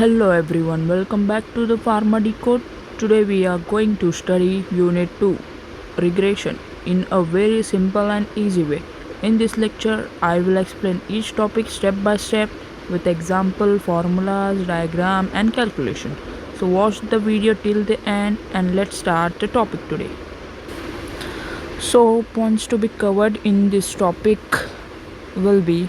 Hello everyone, welcome back to the Pharma Decode. Today we are going to study Unit 2, Regression, in a very simple and easy way. In this lecture, I will explain each topic step by step with example, formulas, diagram and calculation. So watch the video till the end and let's start the topic today. So points to be covered in this topic will be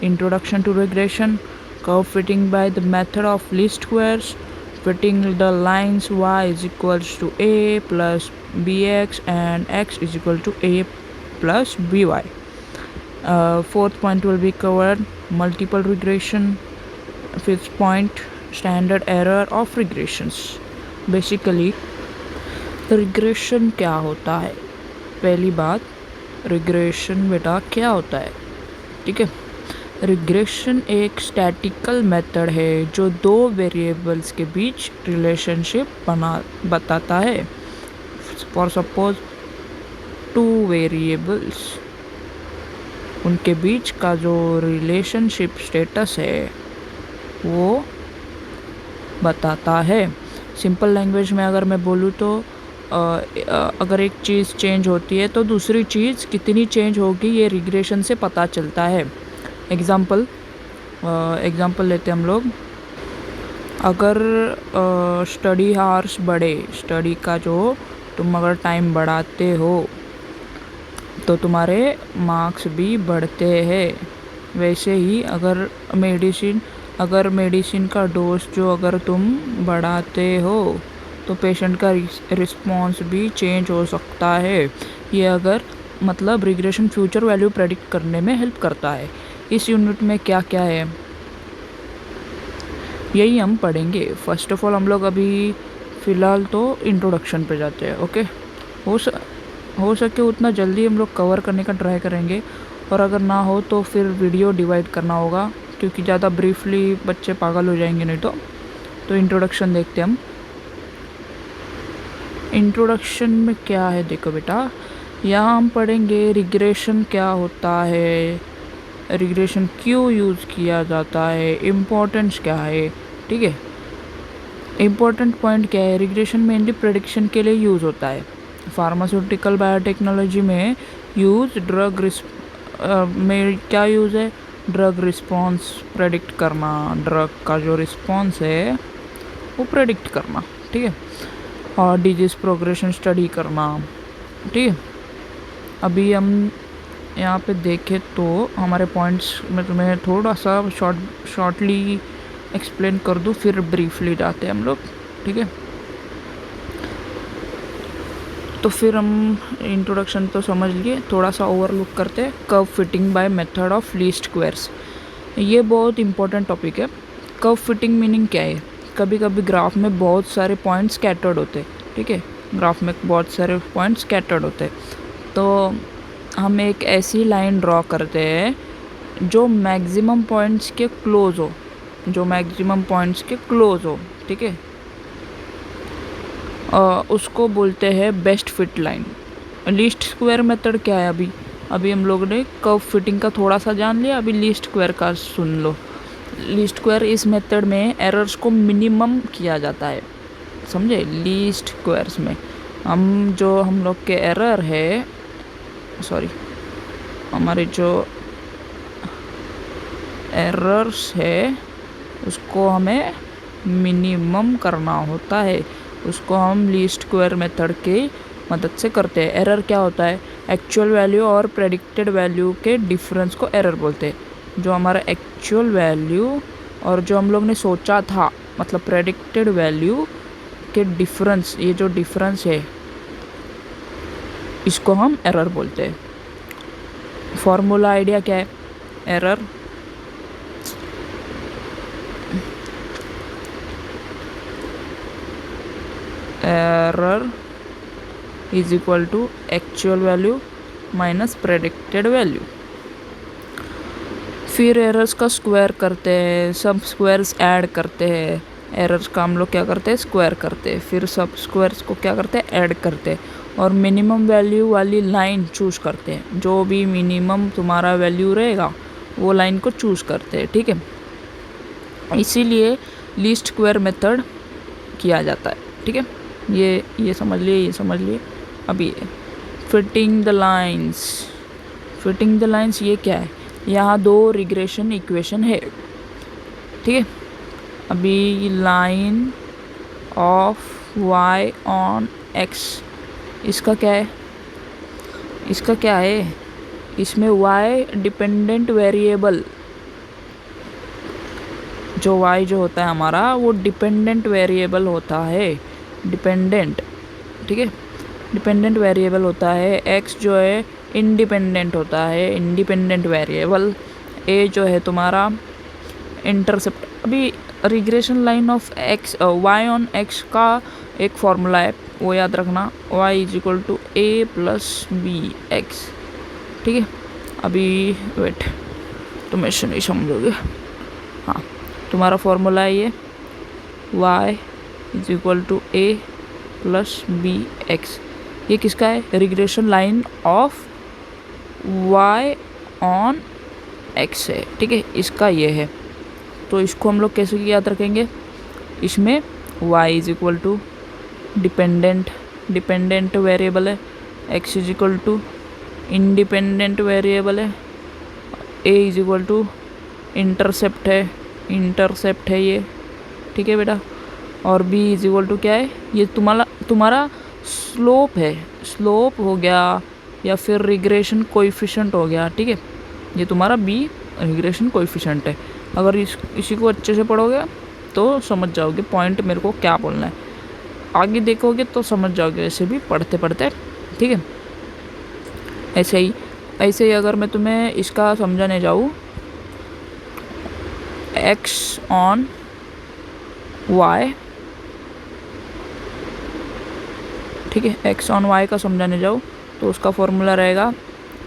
Introduction to Regression, curve fitting by the method of least squares, fitting the lines y is equals to a plus bx and x is equal to a plus by. Fourth point will be covered multiple regression. Fifth point, standard error of regressions. Basically regression क्या होता है, पहली बात regression बेटा क्या होता है, ठीक है। रिग्रेशन एक स्टैटिकल मेथड है जो दो वेरिएबल्स के बीच रिलेशनशिप बताता है। फॉर सपोज टू वेरिएबल्स, उनके बीच का जो रिलेशनशिप स्टेटस है वो बताता है। सिंपल लैंग्वेज में अगर मैं बोलूँ तो अगर एक चीज़ चेंज होती है तो दूसरी चीज़ कितनी चेंज होगी ये रिग्रेशन से पता चलता है। एग्ज़ाम्पल लेते हम लोग, अगर स्टडी हार्स बढ़े, स्टडी का जो तुम अगर टाइम बढ़ाते हो तो तुम्हारे मार्क्स भी बढ़ते हैं। वैसे ही अगर मेडिसिन का डोज जो अगर तुम बढ़ाते हो तो पेशेंट का रिस्पॉन्स भी चेंज हो सकता है। ये अगर मतलब रिग्रेशन फ्यूचर वैल्यू प्रेडिक्ट करने में हेल्प करता है। इस यूनिट में क्या क्या है यही हम पढ़ेंगे। फर्स्ट ऑफ ऑल हम लोग अभी फ़िलहाल तो इंट्रोडक्शन पे जाते हैं। ओके, हो सके उतना जल्दी हम लोग कवर करने का ट्राई करेंगे, और अगर ना हो तो फिर वीडियो डिवाइड करना होगा क्योंकि ज़्यादा ब्रीफली बच्चे पागल हो जाएंगे नहीं तो इंट्रोडक्शन देखते हम। इंट्रोडक्शन में क्या है, देखो बेटा, यहाँ हम पढ़ेंगे रिग्रेशन क्या होता है, रिग्रेशन क्यों यूज़ किया जाता है, इम्पोर्टेंस क्या है, ठीक है। इम्पोर्टेंट पॉइंट क्या है, रिग्रेशन मेनली प्रेडिक्शन के लिए यूज़ होता है। फार्मास्यूटिकल बायोटेक्नोलॉजी में यूज़ में क्या यूज़ है, ड्रग रिस्पॉन्स प्रेडिक्ट करना, ड्रग का जो रिस्पॉन्स है वो प्रेडिक्ट करना, ठीक है, और डिजीज़ प्रोग्रेशन स्टडी करना, ठीक है। अभी हम यहाँ पे देखें तो हमारे पॉइंट्स में तुम्हें थोड़ा सा शॉर्टली एक्सप्लेन कर दूँ, फिर ब्रीफली जाते हैं हम लोग, ठीक है। तो फिर हम इंट्रोडक्शन तो समझ लिए, थोड़ा सा ओवरलुक करते हैं। Curve fitting by method of least squares, ये बहुत इंपॉर्टेंट टॉपिक है। कर्व फिटिंग मीनिंग क्या है, कभी कभी ग्राफ में बहुत सारे पॉइंट्स स्कैटर्ड होते हैं, ठीक है, ग्राफ में बहुत सारे पॉइंट्स स्कैटर्ड होते हैं, तो हम एक ऐसी लाइन ड्रॉ करते हैं जो मैक्सिमम पॉइंट्स के क्लोज हो, ठीक है। उसको बोलते हैं best fit line. Least square method क्या है, अभी हम लोग ने कर्व फिटिंग का थोड़ा सा जान लिया, अभी लीस्ट स्क्वायर का सुन लो। लीस्ट स्क्वायर इस मेथड में एरर्स को मिनिमम किया जाता है, समझे। लीस्ट स्क्वायर्स में हम लोग के एरर है, हमारे जो एरर्स है उसको हमें मिनिमम करना होता है, उसको हम लीस्ट स्क्वायर मेथड की मदद से करते हैं। एरर क्या होता है, एक्चुअल वैल्यू और प्रेडिक्टेड वैल्यू के डिफरेंस को एरर बोलते हैं। जो हमारा एक्चुअल वैल्यू और जो हम लोग ने सोचा था, मतलब प्रेडिक्टेड वैल्यू के डिफरेंस, ये जो डिफरेंस है इसको हम एरर बोलते हैं। फॉर्मूला आइडिया क्या है, error is equal to actual value minus predicted value. फिर एरर्स का स्क्वायर करते हैं, सब स्क्वायर्स ऐड करते हैं। एरर्स का हम लोग क्या करते हैं, स्क्वायर करते हैं, फिर सब स्क्वायर्स को क्या करते हैं, ऐड करते हैं, और मिनिमम वैल्यू वाली लाइन चूज़ करते हैं। जो भी मिनिमम तुम्हारा वैल्यू रहेगा वो लाइन को चूज़ करते हैं, ठीक है। इसीलिए लीस्ट स्क्वायर मेथड किया जाता है, ठीक है। ये समझ लिए। अभी ये फिटिंग द लाइंस ये क्या है, यहाँ दो रिग्रेशन इक्वेशन है, ठीक है। अभी line of y on x, इसका क्या है, इसमें y डिपेंडेंट वेरिएबल, जो y जो होता है हमारा वो डिपेंडेंट वेरिएबल होता है, डिपेंडेंट, ठीक है, डिपेंडेंट वेरिएबल होता है। x जो है इंडिपेंडेंट होता है, इंडिपेंडेंट वेरिएबल। a जो है तुम्हारा इंटरसेप्ट। अभी regression line of x y on x का एक फॉर्मूला है, वो याद रखना, y is equal to a plus b x, ठीक है। अभी वेट, तुम ऐसे नहीं समझोगे, हाँ, तुम्हारा फॉर्मूला है ये y is equal to a plus b x. ये किसका है, regression line of y on x है, ठीक है, इसका ये है। तो इसको हम लोग कैसे याद रखेंगे, इसमें y is equal to dependent variable है, x is equal to independent variable है, a is equal to intercept है ये, ठीक है बेटा, और b इज इक्वल टू क्या है, ये तुम्हारा स्लोप है, स्लोप हो गया या फिर रिग्रेशन कोएफिशिएंट हो गया, ठीक है। ये तुम्हारा b रिग्रेशन कोएफिशिएंट है। अगर इसी को अच्छे से पढ़ोगे तो समझ जाओगे पॉइंट मेरे को क्या बोलना है, आगे देखोगे तो समझ जाओगे वैसे भी पढ़ते पढ़ते, ठीक है। ऐसे ही अगर मैं तुम्हें इसका समझाने जाऊँ, x ऑन y, ठीक है, x ऑन y का समझाने जाऊँ तो उसका फॉर्मूला रहेगा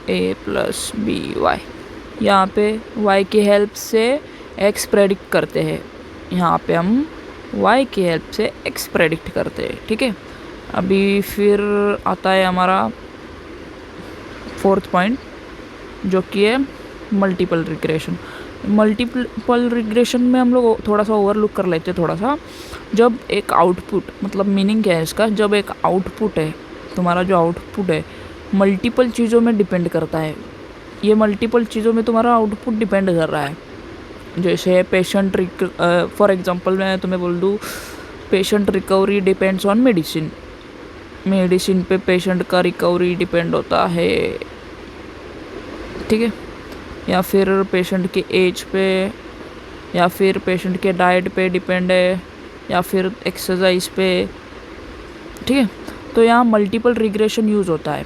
a प्लस बी वाई। यहाँ पे y की हेल्प से x प्रेडिक्ट करते हैं, यहाँ पे हम y की हेल्प से x प्रेडिक्ट करते हैं, ठीक है। अभी फिर आता है हमारा फोर्थ पॉइंट, जो कि है मल्टीपल रिग्रेशन में हम लोग थोड़ा सा ओवरलुक कर लेते हैं थोड़ा सा। जब एक आउटपुट, मतलब मीनिंग क्या है इसका, जब एक आउटपुट है, तुम्हारा जो आउटपुट है मल्टीपल चीज़ों में डिपेंड करता है, ये मल्टीपल चीज़ों में तुम्हारा आउटपुट डिपेंड कर रहा है। जैसे पेशेंट फॉर एग्जांपल मैं तुम्हें बोल दूँ, patient recovery depends on medicine पे पेशेंट का रिकवरी डिपेंड होता है, ठीक है। या फिर पेशेंट के एज पे, या फिर पेशेंट के डाइट पे डिपेंड है, या फिर एक्सरसाइज पे, ठीक है। तो यहाँ मल्टीपल रिग्रेशन यूज़ होता है।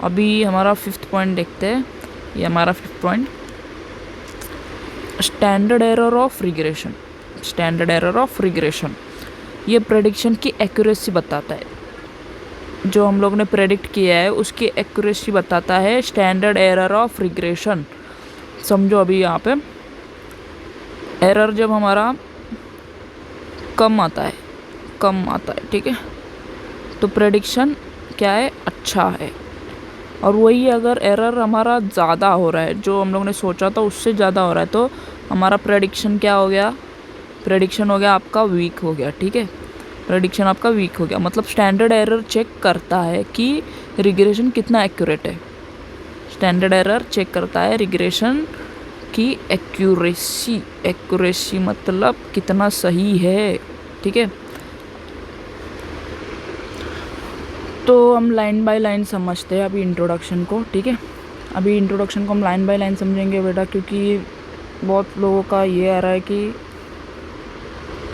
अभी हमारा फिफ्थ पॉइंट देखते हैं, ये हमारा fifth point, standard error of regression. ये प्रेडिक्शन की एक्यूरेसी बताता है, जो हम लोग ने प्रेडिक्ट किया है उसकी एक्यूरेसी बताता है स्टैंडर्ड एरर ऑफ रिग्रेशन। समझो अभी यहाँ पे एरर जब हमारा कम आता है, ठीक है, तो प्रेडिक्शन क्या है, अच्छा है। और वही अगर एरर हमारा ज़्यादा हो रहा है, जो हम लोग ने सोचा था उससे ज़्यादा हो रहा है, तो हमारा प्रेडिक्शन क्या हो गया, प्रेडिक्शन हो गया आपका वीक हो गया, ठीक है, प्रेडिक्शन आपका वीक हो गया। मतलब स्टैंडर्ड एरर चेक करता है कि रिग्रेशन कितना एक्यूरेट है, स्टैंडर्ड एरर चेक करता है रिग्रेशन की एक्यूरेसी मतलब कितना सही है, ठीक है। तो हम लाइन बाय लाइन समझते हैं अभी इंट्रोडक्शन को, ठीक है। अभी इंट्रोडक्शन को हम लाइन बाय लाइन समझेंगे बेटा, क्योंकि बहुत लोगों का ये आ रहा है कि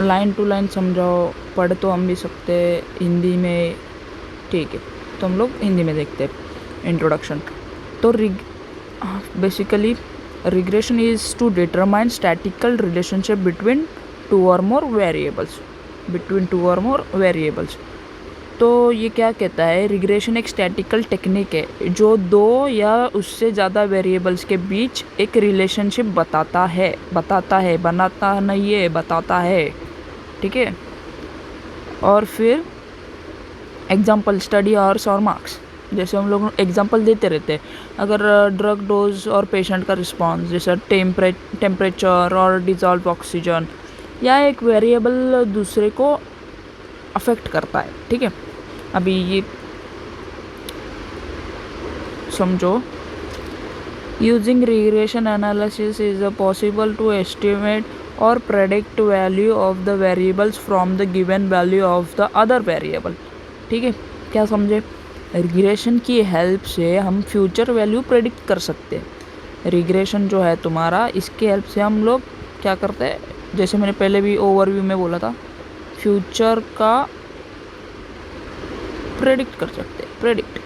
लाइन टू लाइन समझाओ, पढ़ तो हम भी सकते हैं हिंदी में, ठीक है। तो हम लोग हिंदी में देखते हैं इंट्रोडक्शन। तो basically regression is to determine statical relationship between two or more variables. तो ये क्या कहता है, रिग्रेशन एक स्टैटिकल टेक्निक है जो दो या उससे ज़्यादा वेरिएबल्स के बीच एक रिलेशनशिप बताता है, बनाता नहीं है, बताता है, ठीक है। और फिर एग्जाम्पल, स्टडी आवर्स और मार्क्स, जैसे हम लोग एग्जांपल देते रहते हैं। अगर ड्रग डोज और पेशेंट का रिस्पांस, जैसे टेम्परेचर और डिजॉल्व ऑक्सीजन, या एक वेरिएबल दूसरे को अफेक्ट करता है, ठीक है। अभी ये समझो, using regression analysis is possible to estimate और predict value of the variables from the given value of the other variable, ठीक है। क्या समझे? रिग्रेशन की हेल्प से हम फ्यूचर वैल्यू प्रेडिक्ट कर सकते हैं। रिग्रेशन जो है तुम्हारा, इसके हेल्प से हम लोग क्या करते हैं, जैसे मैंने पहले भी ओवरव्यू में बोला था, फ्यूचर का प्रेडिक्ट कर सकते हैं, प्रेडिक्ट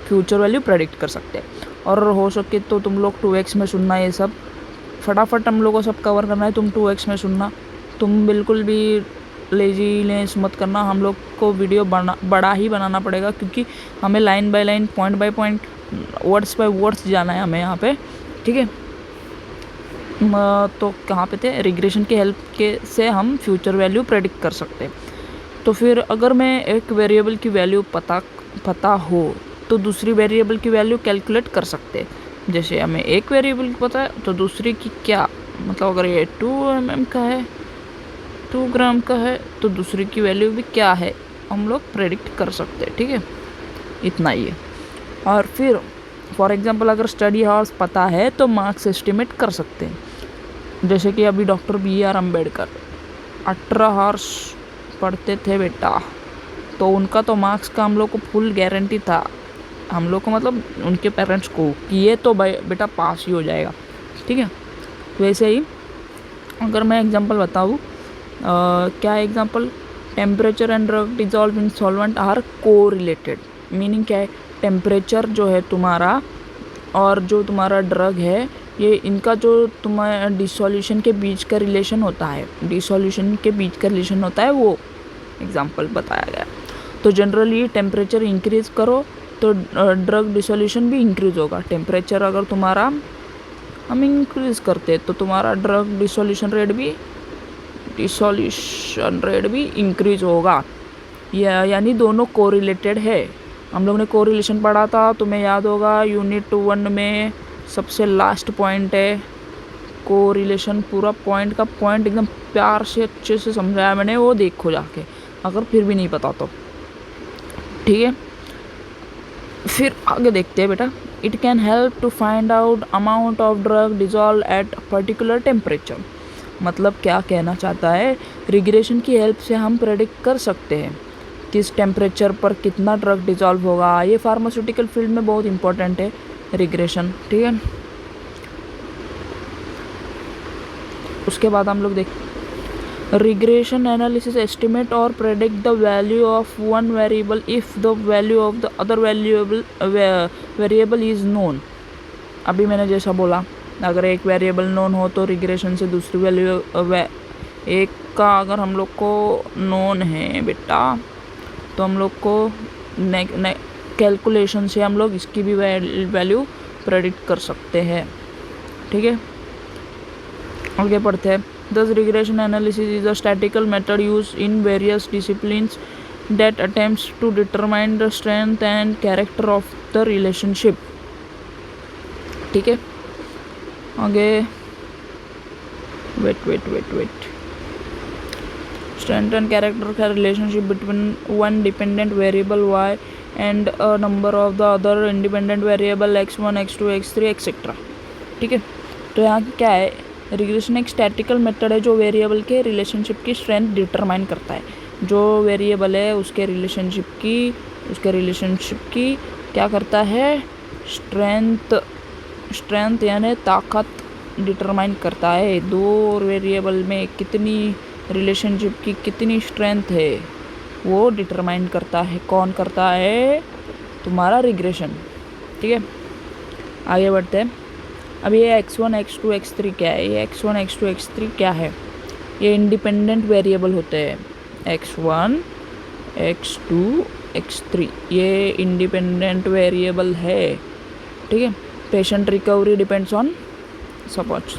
फ्यूचर वैल्यू प्रेडिक्ट कर सकते हैं। और हो सके तो तुम लोग 2x में सुनना, ये सब फटाफट हम लोग को सब कवर करना है। तुम 2x में सुनना, तुम बिल्कुल भी लेजीनेस मत करना। हम लोग को वीडियो बड़ा ही बनाना पड़ेगा, क्योंकि हमें line by line, point by point, words by words जाना है हमें यहाँ पे, ठीक है। तो कहाँ पे थे? रिग्रेशन की हेल्प के से हम फ्यूचर वैल्यू प्रेडिक्ट कर सकते हैं। तो फिर अगर मैं एक वेरिएबल की वैल्यू पता हो तो दूसरी वेरिएबल की वैल्यू कैलकुलेट कर सकते हैं। जैसे हमें एक वेरिएबल की पता है तो दूसरी की क्या, मतलब अगर ये 2 mm का है, 2 ग्राम का है, तो दूसरी की वैल्यू भी क्या है हम लोग प्रेडिक्ट कर सकते हैं, ठीक है। इतना ही है। और फिर फॉर एग्जांपल अगर स्टडी हावर्स पता है तो मार्क्स एस्टिमेट कर सकते हैं। जैसे कि अभी डॉक्टर BR अम्बेडकर 18 हावर्स पढ़ते थे बेटा, तो उनका तो मार्क्स का हम लोग को फुल गारंटी था, हम लोग को मतलब उनके पेरेंट्स को, कि ये तो बेटा पास ही हो जाएगा, ठीक है। वैसे ही अगर मैं एग्जांपल बताऊँ, क्या example, temperature and drug dissolve in solvent are correlated. Meaning क्या है? टेम्परेचर जो है तुम्हारा और जो तुम्हारा ड्रग है, ये इनका जो तुम्हारा डिसोल्यूशन के बीच का रिलेशन होता है, डिसोल्यूशन के बीच का रिलेशन होता है, वो एग्जांपल बताया गया। तो जनरली टेम्परेचर इंक्रीज़ करो तो ड्रग डिसोल्यूशन भी इंक्रीज़ होगा। टेम्परेचर अगर तुम्हारा हम इंक्रीज़ करते तो तुम्हारा ड्रग डिसोल्यूशन रेट भी इंक्रीज़ होगा। यानी दोनों कोरिलेटेड है। हम लोग ने कोरिलेशन पढ़ा था, तुम्हें याद होगा, यूनिट 1 में सबसे लास्ट पॉइंट है कोरिलेशन। पूरा पॉइंट का पॉइंट एकदम प्यार से अच्छे से समझाया मैंने, वो देखो जाके अगर फिर भी नहीं पता तो, ठीक है। फिर आगे देखते हैं बेटा। It can help to find out amount of drug dissolve at particular temperature. मतलब क्या कहना चाहता है, रिग्रेशन की हेल्प से हम प्रेडिक्ट कर सकते हैं किस टेम्परेचर पर कितना ड्रग डिजॉल्व होगा। ये फार्मास्यूटिकल फील्ड में बहुत इंपॉर्टेंट है रिग्रेशन, ठीक है। उसके बाद हम लोग रिग्रेशन एनालिसिस एस्टिमेट और predict the value of one variable if the value of the other variable is known. अभी मैंने जैसा बोला, अगर एक वेरिएबल नोन हो तो रिग्रेशन से दूसरी वैल्यू एक का अगर हम लोग को नोन है बेटा, तो हम लोग को कैलकुलेशन से हम लोग इसकी भी वैल्यू प्रेडिक्ट कर सकते हैं, ठीक है। आगे पढ़ते हैं। Thus, regression analysis is a statistical method used in various disciplines that attempts to determine the strength and character of the relationship. ठीक है, आगे wait. Strength and character का relationship between one dependent variable y and a number of the other independent variable x1, x2, x3, etc. ठीक है, तो यहाँ क्या है, रिग्रेशन एक स्टैटिकल मेथड है जो वेरिएबल के रिलेशनशिप की स्ट्रेंथ डिटरमाइन करता है। जो वेरिएबल है उसके रिलेशनशिप की क्या करता है, स्ट्रेंथ यानी ताकत डिटरमाइन करता है। दो वेरिएबल में कितनी रिलेशनशिप की कितनी स्ट्रेंथ है वो डिटरमाइन करता है। कौन करता है? तुम्हारा रिग्रेशन, ठीक है। आगे बढ़ते हैं। अब ये x1, x2, x3 क्या है? ये x1, x2, x3 क्या है? ये इंडिपेंडेंट वेरिएबल होते हैं। x1, x2, x3 ये इंडिपेंडेंट वेरिएबल है, ठीक है। Patient recovery depends on, suppose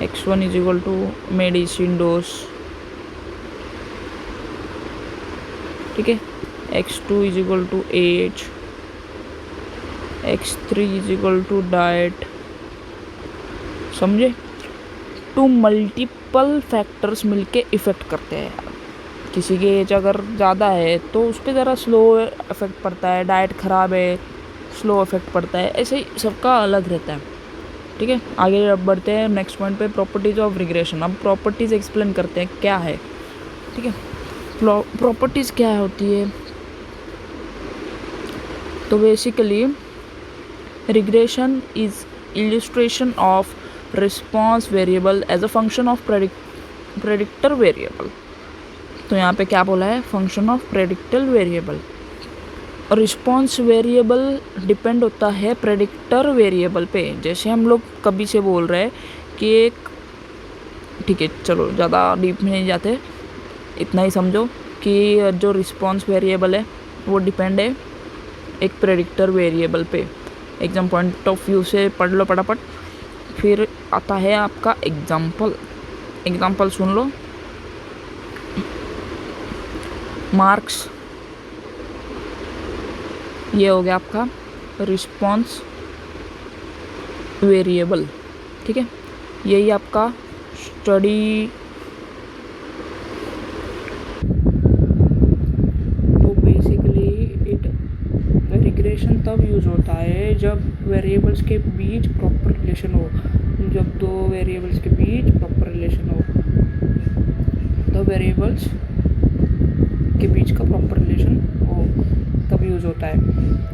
x1 is equal to medicine dose, ठीक है। x2 is equal to age, x3 is equal to diet, समझे। टू मल्टीपल फैक्टर्स मिलके इफ़ेक्ट करते हैं। किसी की एज अगर ज़्यादा है तो उस पर ज़रा स्लो इफ़ेक्ट पड़ता है, डाइट ख़राब है स्लो इफ़ेक्ट पड़ता है, ऐसे ही सबका अलग रहता है। ठीक है, आगे अब बढ़ते हैं नेक्स्ट पॉइंट पे, प्रॉपर्टीज़ ऑफ रिग्रेशन। अब प्रॉपर्टीज़ एक्सप्लेन करते हैं क्या है। ठीक है, प्रॉपर्टीज़ क्या होती है, तो basically regression is illustration of response variable as a function of predictor variable। तो यहाँ पे क्या बोला है, फंक्शन ऑफ प्रेडिक्टर वेरिएबल। और रिस्पॉन्स वेरिएबल डिपेंड होता है प्रेडिक्टर वेरिएबल पे। जैसे हम लोग कभी से बोल रहे हैं कि एक, ठीक है चलो ज़्यादा डीप में नहीं जाते, इतना ही समझो कि जो रिस्पॉन्स वेरिएबल है वो डिपेंड है एक प्रेडिक्टर वेरिएबल पे। एग्जाम पॉइंट ऑफ व्यू से पढ़ लो फटाफट। फिर आता है आपका एग्जाम्पल सुन लो। मार्क्स, ये हो गया आपका रिस्पॉन्स वेरिएबल। ठीक है, यही आपका स्टडी, तो बेसिकली रिग्रेशन तब यूज़ होता है जब वेरिएबल्स के बीच प्रॉपर रिलेशन हो, जब दो वेरिएबल्स के बीच प्रॉपर रिलेशन हो, दो वेरिएबल्स के बीच का प्रॉपर रिलेशन हो तब यूज़ होता है।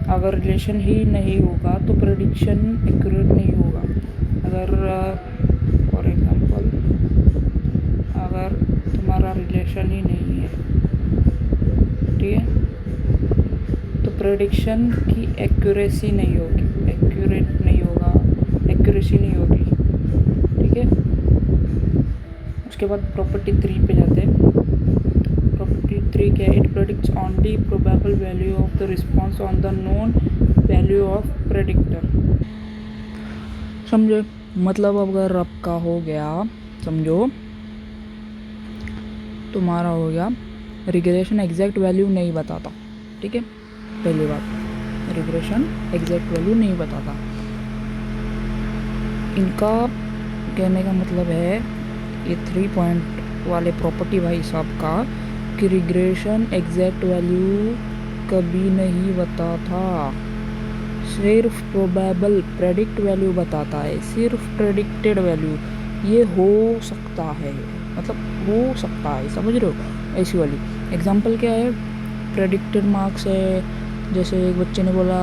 अगर रिलेशन ही नहीं होगा तो प्रेडिक्शन एक्यूरेट नहीं होगा। अगर फॉर एग्जांपल अगर तुम्हारा रिलेशन ही नहीं है, ठीक है, तो प्रेडिक्शन की एक्यूरेसी नहीं होगी, एक्यूरेट नहीं होगा, एक्यूरेसी नहीं होगी। ठीक है, उसके बाद प्रॉपर्टी 3 पे जाते हैं। प्रॉपर्टी 3 क्या है, it predicts only probable value of the response on the known value of predictor. समझो, मतलब अगर आपका हो गया, समझो तुम्हारा हो गया रिग्रेशन एग्जैक्ट वैल्यू नहीं बताता। ठीक है, पहली बात रिग्रेशन एग्जैक्ट वैल्यू नहीं बताता। इनका कहने का मतलब है ये 3 पॉइंट वाले प्रॉपर्टी भाई साहब का कि रिग्रेशन एग्जैक्ट वैल्यू कभी नहीं बताता, सिर्फ प्रोबेबल प्रेडिक्ट वैल्यू बताता है, सिर्फ प्रेडिक्टेड वैल्यू। ये हो सकता है, मतलब हो सकता है, समझ रहे हो, ऐसी वाली। एग्जांपल क्या है, प्रेडिक्टेड मार्क्स है। जैसे एक बच्चे ने बोला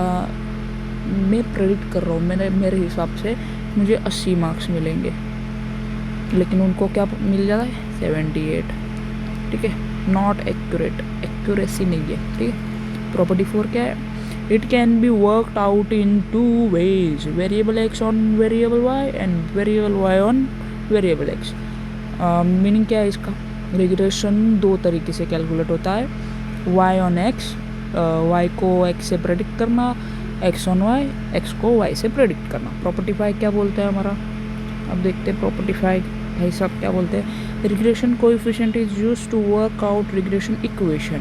मैं प्रेडिक्ट कर रहा हूँ, मेरे हिसाब से मुझे 80 मार्क्स मिलेंगे, लेकिन उनको क्या मिल जाता है 78। ठीक है, नॉट एक्यूरेट, एक्यूरेसी नहीं है। ठीक है, प्रॉपर्टी 4 क्या है, it can be worked out in 2 ways, variable x on variable y and variable y on variable x. Meaning क्या है इसका, रिग्रेशन 2 तरीके से कैलकुलेट होता है, वाई ऑन एक्स, वाई को एक्स से प्रेडिक्ट करना, एक्स ऑन वाई, एक्स को वाई से प्रेडिक्ट करना। प्रॉपर्टी 5 क्या बोलता है हमारा, अब देखते हैं प्रॉपर्टी 5 भाई साहब क्या बोलते हैं। Regression coefficient is used to work out regression equation.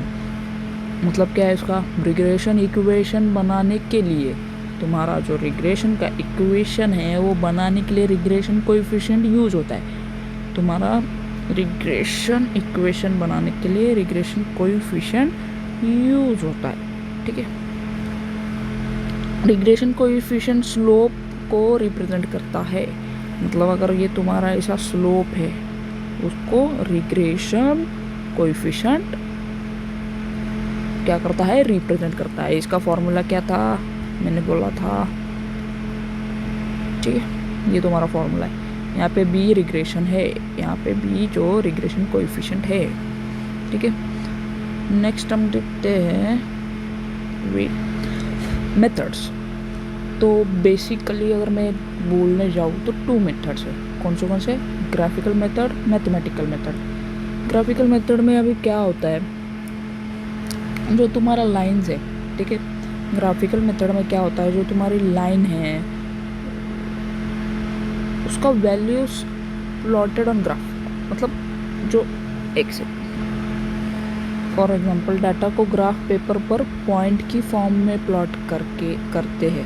मतलब क्या है इसका, रिग्रेशन इक्वेशन बनाने के लिए, तुम्हारा जो रिग्रेशन का इक्वेशन है वो बनाने के लिए रिग्रेशन कोएफिशिएंट यूज होता है। तुम्हारा रिग्रेशन इक्वेशन बनाने के लिए रिग्रेशन कोएफिशिएंट यूज होता है। ठीक है, रिग्रेशन कोएफिशिएंट स्लोप को रिप्रेजेंट करता है। मतलब अगर ये तुम्हारा ऐसा स्लोप है उसको रिग्रेशन कोएफिशिएंट क्या करता है, रिप्रेजेंट करता है। इसका फॉर्मूला क्या था, मैंने बोला था, ठीक है, ये तुम्हारा फॉर्मूला है। यहाँ पे बी रिग्रेशन है, यहाँ पे बी जो रिग्रेशन कोएफिशिएंट है। ठीक है, नेक्स्ट हम देखते हैं मेथड्स। तो बेसिकली अगर मैं बोलने जाऊँ तो 2 मेथड्स है। कौन से, graphical method, mathematical method. Graphical method में अभी क्या होता है, जो तुम्हारा लाइंस है, ठीक है, ग्राफिकल मेथड में क्या होता है, जो तुम्हारी लाइन है उसका वैल्यूज प्लॉटेड ऑन ग्राफ, मतलब जो एक से फॉर एग्जांपल डाटा को ग्राफ पेपर पर पॉइंट की फॉर्म में प्लॉट करते हैं।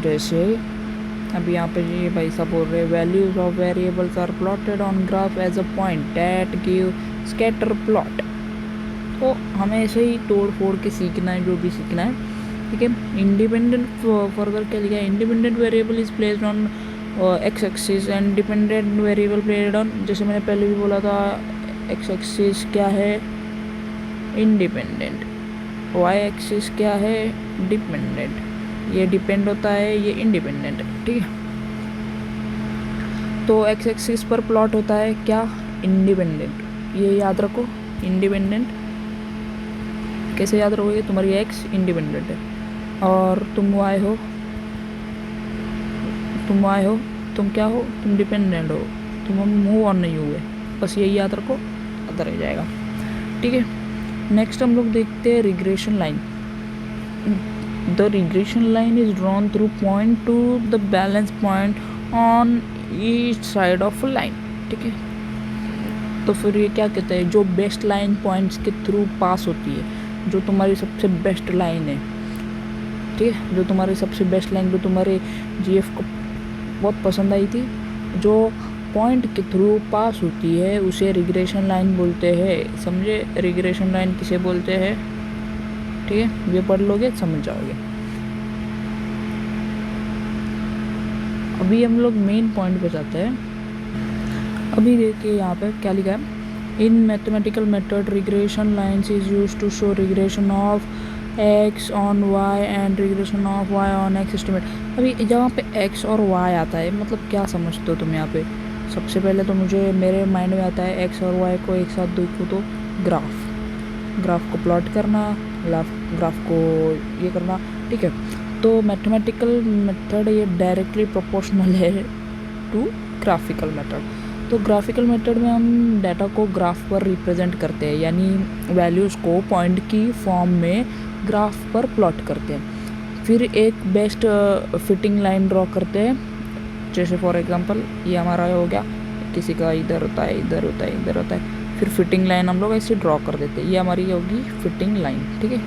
जैसे अभी यहाँ पे ये भाई साहब बोल रहे हैं values of variables are plotted on graph as a point that give scatter plot. तो हमें ऐसे ही तोड़ फोड़ के सीखना है, जो भी सीखना है, ठीक है। इंडिपेंडेंट फर्दर क्या लिखा है, independent variable is placed on x axis and dependent variable placed on, जैसे मैंने पहले भी बोला था, एक्स एक्सिस क्या है, इंडिपेंडेंट, वाई एक्सिस क्या है, डिपेंडेंट। ये डिपेंड होता है, ये इंडिपेंडेंट है, ठीक है। तो एक्स एक्सिस पर प्लॉट होता है क्या, इंडिपेंडेंट, ये याद रखो। इंडिपेंडेंट कैसे याद रखोगे, तुम्हारी एक्स इंडिपेंडेंट है और तुम वाई हो, तुम क्या हो, तुम डिपेंडेंट हो, तुम मूव ऑन नहीं हुए, बस यही याद रखो, पता रह जाएगा, ठीक है। नेक्स्ट हम लोग देखते हैं regression line. The regression line is drawn through point two the balance point on each side of line, ठीक है। तो फिर ये क्या कहते हैं, जो बेस्ट लाइन पॉइंट्स के थ्रू पास होती है, जो तुम्हारी सबसे बेस्ट लाइन है, ठीक है, जो तुम्हारी सबसे बेस्ट लाइन, जो तुम्हारे जीएफ को बहुत पसंद आई थी, जो पॉइंट के थ्रू पास होती है, उसे रिग्रेशन लाइन बोलते हैं, समझे। रिग्रेशन लाइन किसे बोलते हैं, ठीक है, ये पढ़ लोगे समझ जाओगे। अभी हम लोग मेन पॉइंट पे जाते हैं। अभी देखिए यहाँ पे क्या लिखा है, in mathematical method regression lines is used to show regression of x on y and regression of y on x estimate. अभी जहाँ पे x और y आता है, मतलब क्या समझते हो तुम यहाँ पे, सबसे पहले तो मेरे माइंड में आता है x और y को एक साथ देखो तो ग्राफ को प्लॉट करना, ग्राफ को ये करना, ठीक है। तो मैथमेटिकल मेथड ये डायरेक्टली प्रोपोर्शनल है टू ग्राफिकल मेथड। तो ग्राफिकल मेथड में हम डाटा को ग्राफ पर रिप्रेजेंट करते हैं, यानी वैल्यूज़ को पॉइंट की फॉर्म में ग्राफ पर प्लॉट करते हैं। फिर एक बेस्ट फिटिंग लाइन ड्रॉ करते हैं, जैसे फॉर एग्जांपल ये हमारा हो गया, किसी का इधर होता है, इधर होता है, इधर होता है, फिर फिटिंग लाइन हम लोग ऐसे ड्रॉ कर देते हैं, ये हमारी होगी फिटिंग लाइन, ठीक है।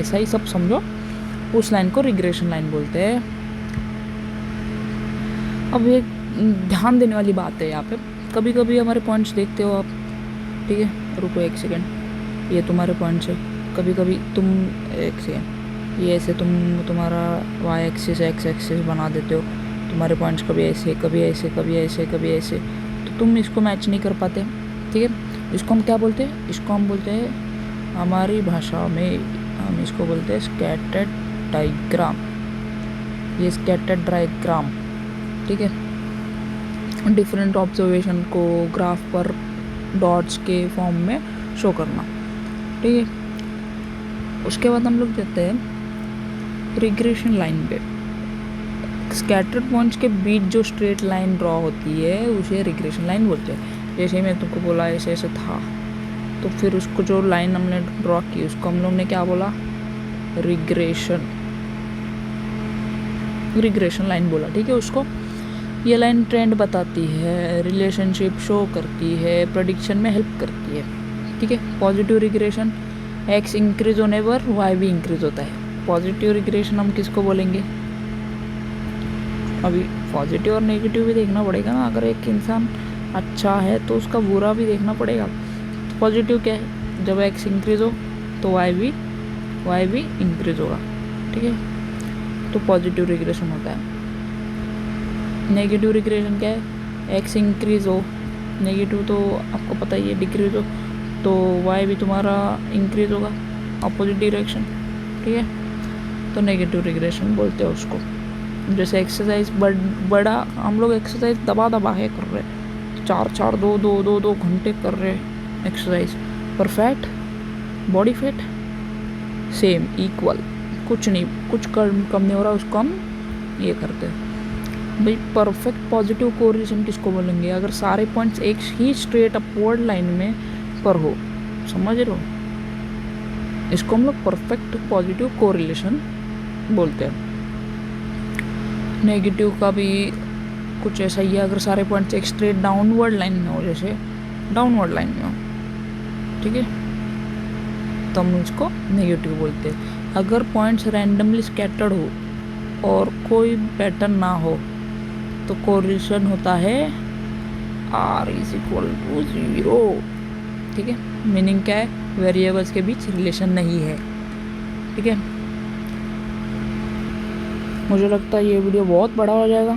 ऐसा ही सब समझो, उस लाइन को रिग्रेशन लाइन बोलते हैं। अब एक ध्यान देने वाली बात है यहाँ पे, कभी कभी हमारे पॉइंट्स देखते हो आप, ठीक है, रुको एक सेकेंड, ये तुम्हारे पॉइंट्स है, कभी कभी तुम एक सेकेंड, ये ऐसे तुम्हारा वाई एक्सिस एक्स एक्सिस बना देते हो, तुम्हारे पॉइंट्स कभी ऐसे कभी ऐसे कभी ऐसे कभी ऐसे, तो तुम इसको मैच नहीं कर पाते, ठीक है। इसको हम क्या बोलते हैं, इसको हम बोलते हैं, हमारी भाषा में हम इसको बोलते हैं स्कैटर्ड डायग्राम, ये स्कैटर्ड डायग्राम, ठीक है। डिफरेंट ऑब्जर्वेशन को ग्राफ पर डॉट्स के फॉर्म में शो करना, ठीक है। उसके बाद हम लोग जाते हैं रिग्रेशन लाइन पे। स्कैटर्ड पॉइंट्स के बीच जो स्ट्रेट लाइन ड्रॉ होती है उसे रिग्रेशन लाइन बोलते हैं। जैसे मैं तुमको बोला ऐसे ऐसे था, तो फिर उसको जो लाइन हमने ड्रॉ की उसको हम लोग ने क्या बोला, रिग्रेशन लाइन बोला, ठीक है। उसको ये लाइन ट्रेंड बताती है, रिलेशनशिप शो करती है, प्रेडिक्शन में हेल्प करती है, ठीक है। पॉजिटिव रिग्रेशन, एक्स इंक्रीज होने पर वाई भी इंक्रीज होता है। पॉजिटिव रिग्रेशन हम किसको बोलेंगे, अभी पॉजिटिव और नेगेटिव भी देखना पड़ेगा ना, अगर एक इंसान अच्छा है तो उसका बुरा भी देखना पड़ेगा। तो पॉजिटिव क्या है, जब एक्स इंक्रीज हो तो वाई भी इंक्रीज होगा, ठीक है, तो पॉजिटिव रिग्रेशन होता है। नेगेटिव रिग्रेशन क्या है, एक्स इंक्रीज हो, नेगेटिव तो आपको पता ही है, डिक्रीज हो तो वाई भी तुम्हारा इंक्रीज होगा, अपोजिट डायरेक्शन, ठीक है। तो नेगेटिव रिग्रेशन बोलते हैं उसको। जैसे एक्सरसाइज बड़ा हम लोग एक्सरसाइज दबा के कर रहे हैं, 4 2 घंटे कर रहे हैं एक्सरसाइज, पर fat, body fat same equal, कुछ नहीं, कुछ कम नहीं हो रहा, उसको हम ये करते हैं। भाई परफेक्ट पॉजिटिव कोरिलेशन किसको बोलेंगे, अगर सारे पॉइंट्स एक ही स्ट्रेट अपवर्ड लाइन में पर हो, समझ रहे हो, इसको हम लोग परफेक्ट पॉजिटिव कोरिलेशन बोलते हैं। नेगेटिव का भी कुछ ऐसा ही है, अगर सारे पॉइंट्स एक स्ट्रेट डाउनवर्ड लाइन में हो, जैसे डाउनवर्ड लाइन में हो, ठीक है, तो हम इसको नेगेटिव बोलते हैं। अगर पॉइंट्स रैंडमली स्कैटर्ड हो और कोई पैटर्न ना हो, तो कोरिलेशन होता है R इज इक्वल टू 0। ठीक है, मीनिंग क्या है, वेरिएबल्स के बीच रिलेशन नहीं है। ठीक है, मुझे लगता है ये वीडियो बहुत बड़ा हो जाएगा,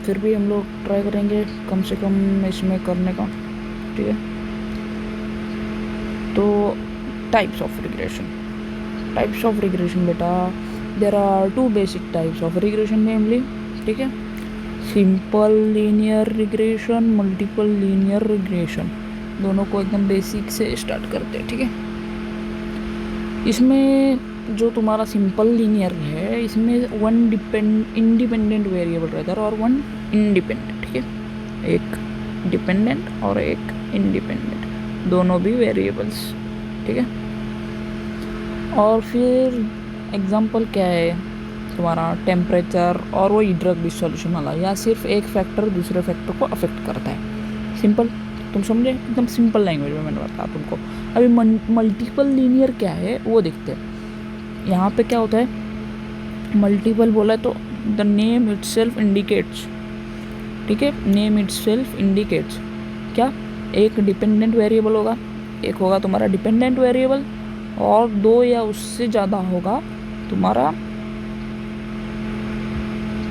फिर भी हम लोग ट्राई करेंगे कम से कम इसमें करने का। ठीक है, तो टाइप्स ऑफ रिग्रेशन बेटा, there are 2 basic types of regression namely. ठीक है, simple linear regression, multiple linear regression. दोनों को एकदम बेसिक से स्टार्ट करते हैं। ठीक है, इसमें जो तुम्हारा सिंपल लीनियर है, इसमें वन इंडिपेंडेंट वेरिएबल रहता है और वन इंडिपेंडेंट। ठीक है, एक डिपेंडेंट और एक इंडिपेंडेंट, दोनों भी वेरिएबल्स। ठीक है, और फिर एग्जांपल क्या है तुम्हारा, टेम्परेचर और वही ड्रग डिसोल्यूशन वाला, या सिर्फ एक फैक्टर दूसरे फैक्टर को अफेक्ट करता है। सिंपल, तुम समझे, एकदम सिंपल लैंग्वेज में मैंने बताया तुमको। अभी मल्टीपल लीनियर क्या है वो देखते हैं। यहाँ पे क्या होता है, मल्टीपल बोला है तो द नेम इटसेल्फ इंडिकेट्स। ठीक है, नेम इटसेल्फ इंडिकेट्स क्या, एक डिपेंडेंट वेरिएबल होगा, एक होगा तुम्हारा डिपेंडेंट वेरिएबल, और 2 या उससे ज़्यादा होगा तुम्हारा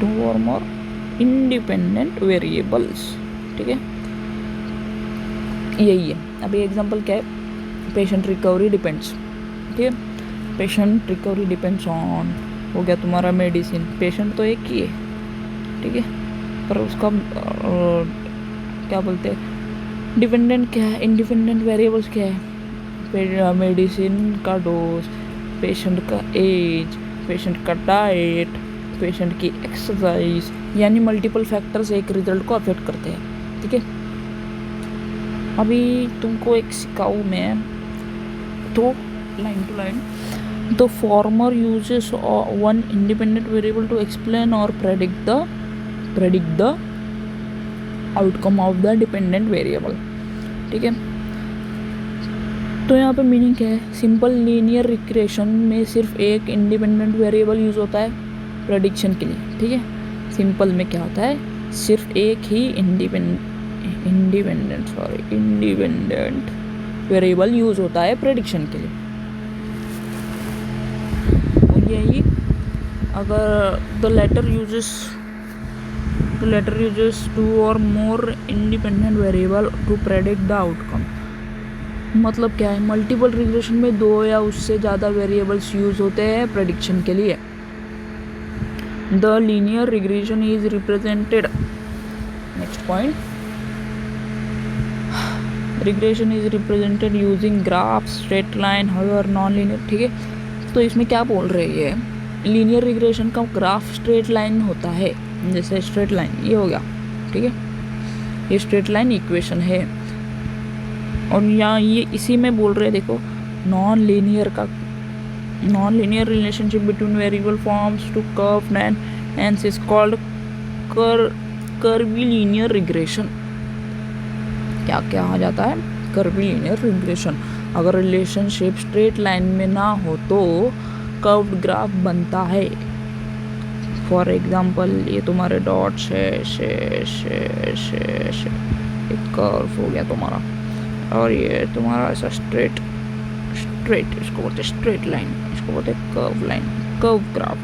2 और मोर इंडिपेंडेंट वेरिएबल्स। ठीक है, यही है। अभी एग्जांपल क्या है, पेशेंट रिकवरी डिपेंड्स। ठीक है, पेशेंट रिकवरी डिपेंड्स ऑन, हो गया तुम्हारा मेडिसिन। पेशेंट तो एक ही है, ठीक है, पर उसका क्या बोलते हैं, डिपेंडेंट क्या है, इंडिपेंडेंट वेरिएबल्स क्या है, मेडिसिन का डोज, पेशेंट का एज, पेशेंट का डाइट, पेशेंट की एक्सरसाइज, यानी मल्टीपल फैक्टर्स एक रिजल्ट को अफेक्ट करते हैं। ठीक है, अभी तुमको एक सिखाऊँ मैं तो line to line. The former uses one independent variable to explain और predict the outcome of the dependent variable. ठीक है, तो यहाँ पे मीनिंग क्या है, सिंपल लीनियर रिग्रेशन में सिर्फ एक इंडिपेंडेंट वेरिएबल यूज़ होता है प्रेडिक्शन के लिए। ठीक है, सिंपल में क्या होता है, सिर्फ एक ही इंडिपेंडेंट वेरिएबल यूज़ होता है प्रेडिक्शन के लिए। और यही अगर the letter uses 2 or more independent variable to predict the outcome, मतलब क्या है, मल्टीपल रिग्रेशन में 2 या उससे ज़्यादा वेरिएबल्स यूज होते हैं प्रेडिक्शन के लिए। The linear regression is represented, next point, regression is represented using graph, straight line, however non linear. ठीक है, तो इसमें क्या बोल रही है, लीनियर रिग्रेशन का ग्राफ स्ट्रेट लाइन होता है, जैसे स्ट्रेट लाइन ये हो गया। ठीक है, ये स्ट्रेट लाइन इक्वेशन है, और यहाँ ये इसी में बोल रहे हैं, देखो, non linear relationship between variable forms to curve and is called curvilinear regression. क्या क्या आ जाता है, कर्वीलिनियर रिग्रेशन। अगर रिलेशनशिप स्ट्रेट लाइन में ना हो तो कर्व्ड ग्राफ बनता है। फॉर एग्जांपल ये तुम्हारे डॉट्स है, एक कर्व हो गया तुम्हारा, और ये तुम्हारा ऐसा स्ट्रेट, इसको बोलते हैं स्ट्रेट लाइन, इसको बोलते हैं कर्व लाइन, कर्व ग्राफ।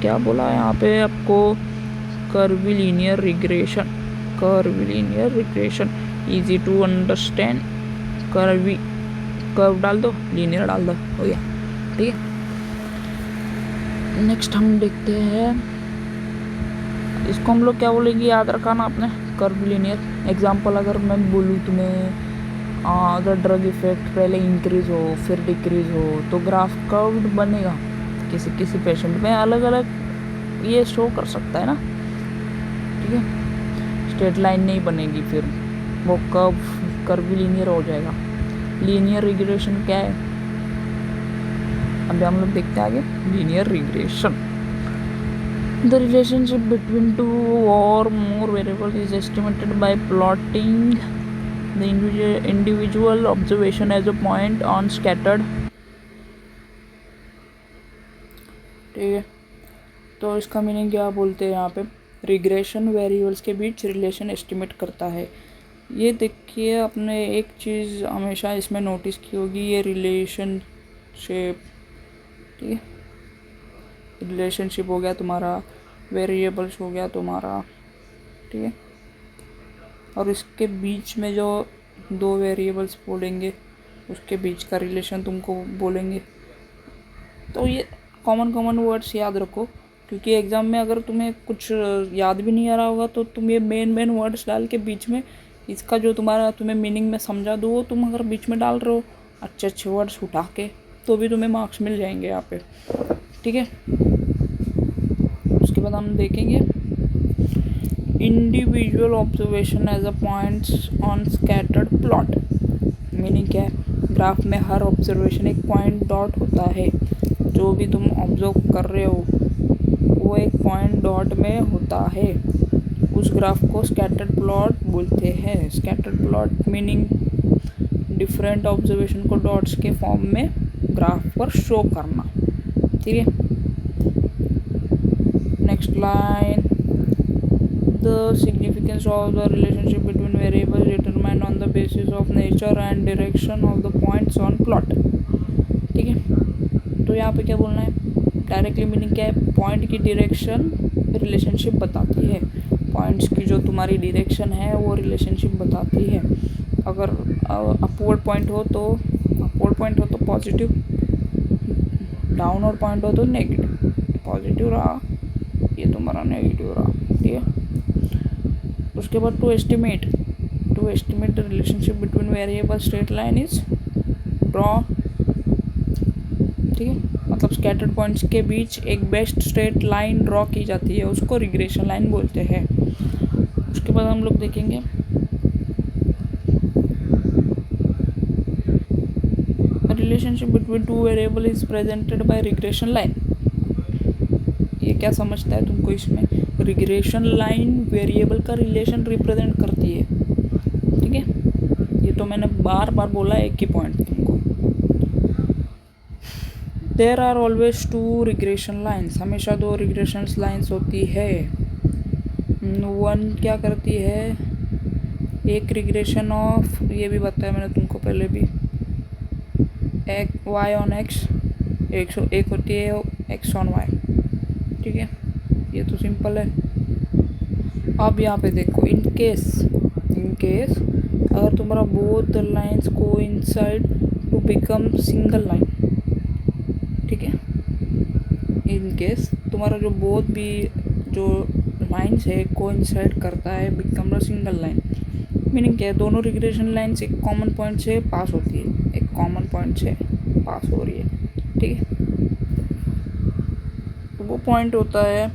क्या बोला यहाँ पे आपको, curvilinear regression, easy to understand, curve डाल दो, लीनियर डाल दो, हो गया। ठीक है, नेक्स्ट हम देखते हैं, इसको हम लोग क्या बोलेंगे, याद रखना आपने, कर्वीलिनियर। एग्जाम्पल अगर मैं बोलूँ तुम्हें, अगर ड्रग इफेक्ट पहले इंक्रीज हो फिर डिक्रीज हो तो ग्राफ कर्व्ड बनेगा। किसी पेशेंट में अलग अलग ये शो कर सकता है ना। ठीक है, स्ट्रेट लाइन नहीं बनेगी, फिर वो कर्वीलिनियर हो जाएगा। लीनियर रिग्रेशन क्या है, अभी हम लोग देखते हैं आगे। Linear regression, the relationship between 2 or more variables is estimated by plotting the individual observation as a point on scattered। ठीक है, तो इसका मीनिंग क्या बोलते हैं यहाँ पे, रिग्रेशन वेरिएबल्स के बीच रिलेशन एस्टिमेट करता है। ये देखिए, आपने एक चीज़ हमेशा इसमें नोटिस की होगी, ये रिलेशनशिप, ठीक है, रिलेशनशिप हो गया तुम्हारा, वेरिएबल्स हो गया तुम्हारा, ठीक है, और इसके बीच में जो दो वेरिएबल्स बोलेंगे उसके बीच का रिलेशन तुमको बोलेंगे। तो ये कॉमन वर्ड्स याद रखो, क्योंकि एग्ज़ाम में अगर तुम्हें कुछ याद भी नहीं आ रहा होगा तो तुम ये मेन वर्ड्स डाल के बीच में इसका जो तुम्हारा तुम्हें मीनिंग में समझा दो, तुम अगर बीच में डाल रहे हो अच्छे वर्ड्स उठा के, तो भी तुम्हें मार्क्स मिल जाएंगे यहाँ पे, ठीक है। उसके बाद हम देखेंगे individual observation as a points on scattered plot. Meaning क्या है, ग्राफ में हर ऑब्जर्वेशन एक पॉइंट डॉट होता है। जो भी तुम ऑब्जर्व कर रहे हो वो एक पॉइंट डॉट में होता है। उस ग्राफ को स्कैटर्ड प्लॉट बोलते हैं। Scattered plot meaning different observation को डॉट्स के फॉर्म में ग्राफ पर शो करना, ठीक है। Next line, the significance of the relationship between variables determined on the basis of nature and direction of the points on plot, ठीक है। तो यहाँ पे क्या बोलना है, डायरेक्टली मीनिंग क्या है, पॉइंट की डायरेक्शन रिलेशनशिप बताती है। पॉइंट्स की जो तुम्हारी डायरेक्शन है वो रिलेशनशिप बताती है। अगर अपवर्ड पॉइंट हो तो पॉजिटिव, डाउनवर्ड पॉइंट हो तो नेगेटिव। पॉजिटिव रहा ये तुम्हारा नेगेटिव रहा, ठीक है। उसके बाद to estimate the relationship between variable straight line is draw, ठीक है। मतलब स्कैटर्ड पॉइंट्स के बीच एक बेस्ट स्ट्रेट लाइन ड्रॉ की जाती है, उसको रिग्रेशन लाइन बोलते हैं। उसके बाद हम लोग देखेंगे relationship between two variable is presented by regression line. ये क्या समझता है तुमको, इसमें रिग्रेशन लाइन वेरिएबल का रिलेशन रिप्रेजेंट करती है, ठीक है। ये तो मैंने बार बोला एक ही पॉइंट तुमको। There are always two regression lines, हमेशा दो रिग्रेशन लाइन्स होती है। वन क्या करती है, एक रिग्रेशन ऑफ, ये भी बताया मैंने तुमको पहले भी, वाई ऑन एक्स, एक होती है एक्स ऑन वाई, ठीक है। ये तो सिंपल है। अब यहाँ पे देखो, इन केस अगर तुम्हारा both the lines coincide to become single line, ठीक है। इन केस तुम्हारा जो बोथ भी जो लाइन्स है कोइंसाइड करता है become the single line. Meaning क्या है, दोनों रिग्रेशन लाइन्स एक कॉमन पॉइंट से पास होती है, एक कॉमन पॉइंट से पास हो रही है, ठीक है। तो वो पॉइंट होता है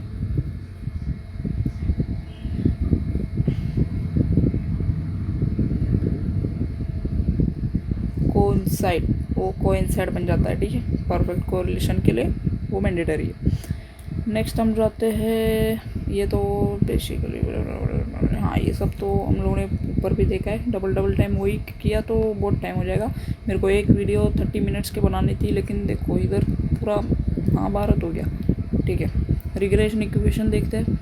कोइंसाइड, वो कोइंसाइड बन जाता है, ठीक है। परफेक्ट कोरिलेशन के लिए वो मैंडेटरी है। नेक्स्ट हम जाते हैं, ये तो बेसिकली हाँ, ये सब तो हम लोगों ने ऊपर भी देखा है। डबल टाइम वही किया तो बहुत टाइम हो जाएगा। मेरे को एक वीडियो 30 मिनट्स की बनानी थी, लेकिन देखो इधर पूरा महाभारत हो गया, ठीक है। रिग्रेशन इक्वेशन देखते हैं।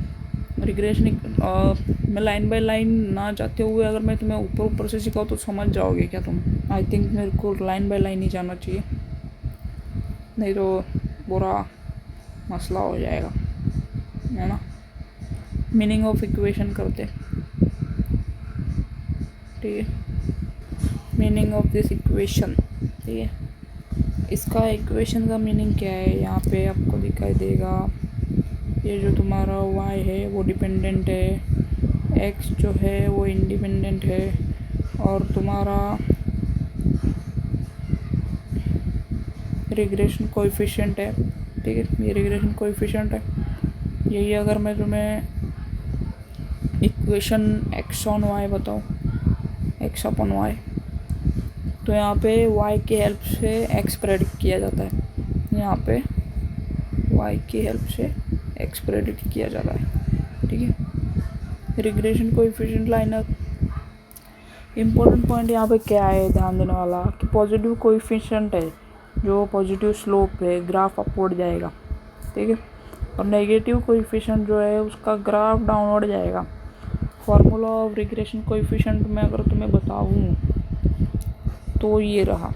मैं लाइन बाय लाइन ना जाते हुए अगर मैं तुम्हें ऊपर से सिखाऊँ तो समझ जाओगे क्या तुम। आई थिंक मेरे को लाइन बाय लाइन ही जाना चाहिए, नहीं तो बुरा मसला हो जाएगा, है ना। मीनिंग ऑफ इक्वेशन करते, ठीक है। मीनिंग ऑफ दिस इक्वेशन, ठीक है। इसका इक्वेशन का मीनिंग क्या है, यहाँ पे आपको दिखाई देगा। ये जो तुम्हारा y है वो डिपेंडेंट है, x जो है वो इंडिपेंडेंट है, और तुम्हारा रिग्रेशन कोएफिशिएंट है, ठीक है। ये रिग्रेशन कोएफिशिएंट है। यही अगर मैं तुम्हें इक्वेशन x ऑन y बताऊँ, x अपॉन y, तो यहाँ पे y की हेल्प से x प्रेडिक्ट किया जाता है। यहाँ पे y की हेल्प से x प्रेडिक्ट किया जाता है, ठीक है। Regression coefficient liner, important point यहाँ पे क्या है ध्यान देने वाला, कि पॉजिटिव कोएफिशिएंट है, जो पॉजिटिव स्लोप है, ग्राफ अपवर्ड जाएगा, ठीक है। और नेगेटिव कोएफिशिएंट जो है उसका ग्राफ डाउनवर्ड जाएगा। फार्मूला ऑफ रिग्रेशन कोएफिशिएंट में अगर तुम्हें बताऊँ तो ये रहा।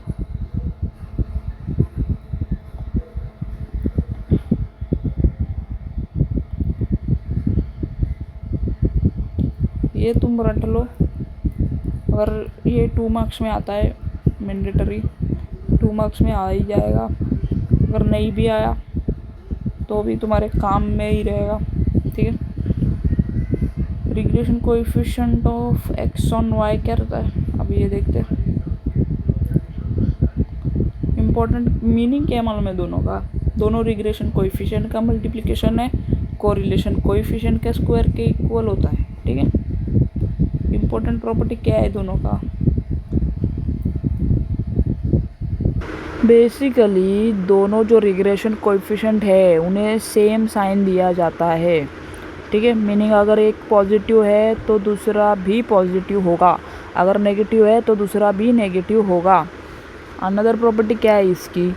ये तुम रट लो, अगर ये 2 मार्क्स में आता है मैंडेटरी, 2 मार्क्स में आ ही जाएगा। अगर नहीं भी आया तो भी तुम्हारे काम में ही रहेगा, ठीक है। Regression coefficient of x on y क्या रहता है, अब ये देखते हैं। इम्पोर्टेंट मीनिंग क्या मालूम है दोनों का? दोनों रिग्रेशन कोएफिशिएंट का मल्टीप्लिकेशन है, कोरिलेशन कोएफिशिएंट के स्क्वायर के इक्वल होता है, ठीक है। इम्पोर्टेंट प्रॉपर्टी क्या है दोनों का? बेसिकली दोनों जो रिग्रेशन कोएफिशिएंट है उन्हें सेम साइन दिया जाता है, ठीक है। मीनिंग अगर एक पॉजिटिव है तो दूसरा भी पॉजिटिव होगा, अगर नेगेटिव है तो दूसरा भी नेगेटिव होगा। अनदर प्रॉपर्टी क्या है इसकी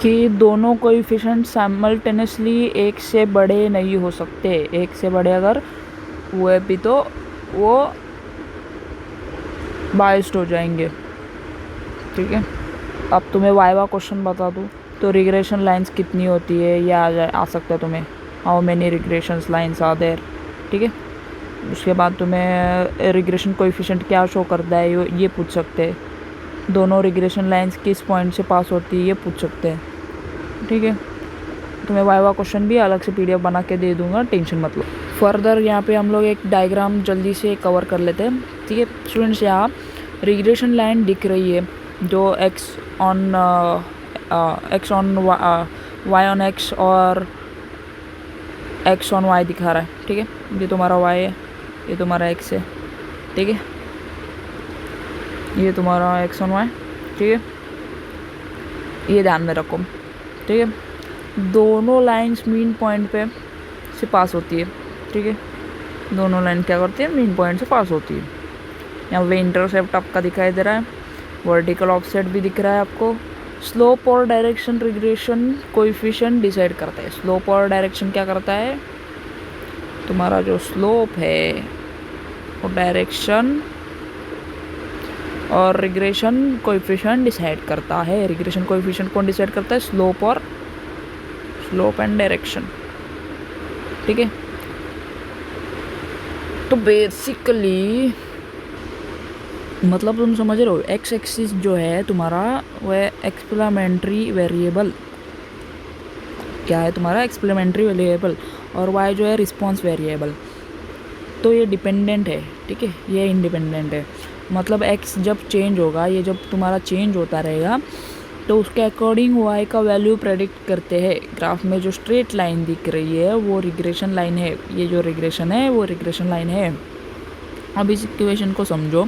कि दोनों कोएफिशिएंट साइमल्टेनियसली एक से बड़े नहीं हो सकते। एक से बड़े अगर हुए भी तो वो बायस्ड हो जाएंगे, ठीक है। अब तुम्हें वाइवा क्वेश्चन बता दूँ तो रिग्रेशन लाइंस कितनी होती है ये आ सकता है तुम्हें, how many regression lines are there, ठीक है। उसके बाद तुम्हें रिग्रेशन कोएफिशिएंट क्या शो करता है ये पूछ सकते हैं। दोनों रिग्रेशन लाइंस किस पॉइंट से पास होती है ये पूछ सकते हैं, ठीक है। तुम्हें वाइवा क्वेश्चन भी अलग से पीडीएफ बना के दे दूंगा, टेंशन मत लो। फर्दर यहाँ पे हम लोग एक डायग्राम जल्दी से कवर कर लेते हैं, ठीक है स्टूडेंट्स। यहाँ रिग्रेशन लाइन दिख रही है जो x on y on x और एक्स ऑन वाई दिखा रहा है, ठीक है। ये तुम्हारा वाई है, ये तुम्हारा एक्स है, ठीक है। ये तुम्हारा एक्स ऑन वाई, ठीक है। ये ध्यान में रखो, ठीक है। दोनों लाइंस मीन पॉइंट पे से पास होती है, ठीक है। दोनों लाइन क्या करती है, मीन पॉइंट से पास होती है। यहाँ पे इंटरसेप्ट आपका दिखाई दे रहा है, वर्टिकल ऑफसेट भी दिख रहा है आपको। स्लोप और डायरेक्शन रिग्रेशन कोएफिशिएंट डिसाइड करता है। स्लोप और डायरेक्शन क्या करता है, तुम्हारा जो स्लोप है वो डायरेक्शन और रिग्रेशन कोएफिशिएंट डिसाइड करता है। रिग्रेशन कोएफिशिएंट कौन डिसाइड करता है, स्लोप एंड डायरेक्शन, ठीक है। तो बेसिकली मतलब तुम समझ रहे हो, एक्स एक्सिस जो है तुम्हारा वह एक्सप्लेमेंट्री वेरिएबल क्या है, तुम्हारा एक्सप्लेमेंट्री वेरिएबल, और वाई जो है रिस्पॉन्स वेरिएबल। तो ये डिपेंडेंट है, ठीक है, ये इंडिपेंडेंट है। मतलब एक्स जब चेंज होगा, ये जब तुम्हारा चेंज होता रहेगा तो उसके अकॉर्डिंग वाई का वैल्यू प्रेडिक्ट करते हैं। ग्राफ में जो स्ट्रेट लाइन दिख रही है वो रिग्रेशन लाइन है, ये जो रिग्रेशन है वो रिग्रेशन लाइन है। अब इस इक्वेशन को समझो,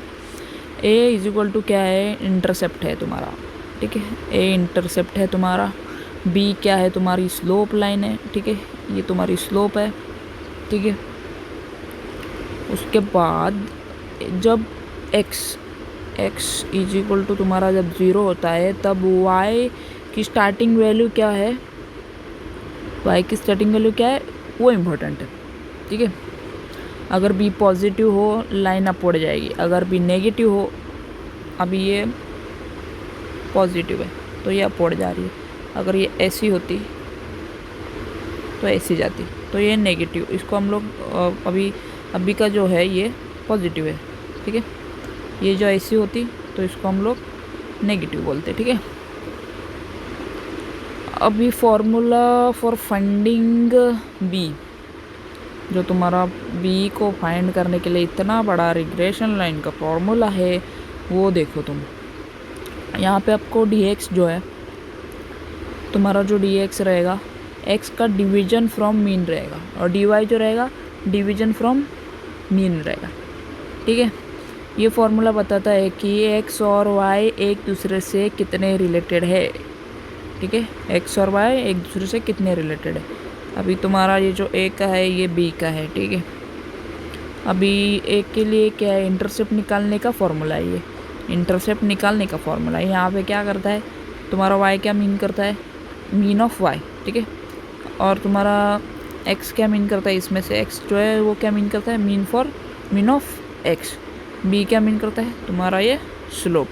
ए इज इक्वल टू क्या है, इंटरसेप्ट है तुम्हारा, ठीक है। ए इंटरसेप्ट है तुम्हारा, बी क्या है, तुम्हारी स्लोप लाइन है, ठीक है, ये तुम्हारी स्लोप है, ठीक है। उसके बाद जब एक्स इज इक्वल टू तुम्हारा जब 0 होता है तब वाई की स्टार्टिंग वैल्यू क्या है, वाई की स्टार्टिंग वैल्यू क्या है वो इम्पोर्टेंट है, ठीक है। अगर बी पॉजिटिव हो लाइन अपवर्ड जाएगी, अगर बी नेगेटिव हो, अभी ये पॉजिटिव है तो ये अपवर्ड जा रही है, अगर ये ऐसी होती तो ऐसी जाती, तो ये नेगेटिव। इसको हम लोग अभी का जो है ये पॉजिटिव है, ठीक है। ये जो ऐसी होती तो इसको हम लोग नेगेटिव बोलते, ठीक है। अभी फॉर्मूला फॉर फाइंडिंग बी, जो तुम्हारा बी को फाइंड करने के लिए इतना बड़ा रिग्रेशन लाइन का फॉर्मूला है वो देखो तुम। यहाँ पे आपको dx जो है तुम्हारा, जो dx रहेगा x का डिवीजन फ्रॉम मीन रहेगा, और dy जो रहेगा डिवीजन फ्रॉम मीन रहेगा, ठीक है। ये फॉर्मूला बताता है कि x और y एक दूसरे से कितने रिलेटेड है, ठीक है। x और y एक दूसरे से कितने रिलेटेड है। अभी तुम्हारा ये जो a का है ये b का है, ठीक है। अभी a के लिए क्या है, इंटरसेप्ट निकालने का फॉर्मूला है, ये इंटरसेप्ट निकालने का फॉर्मूला है। यहाँ पे क्या करता है तुम्हारा y क्या मीन करता है, मीन ऑफ y, ठीक है। और तुम्हारा एक्स क्या मीन करता है इसमें से, एक्स जो है वो क्या मीन करता है, मीन ऑफ एक्स। बी क्या मीन करता है तुम्हारा ये स्लोप।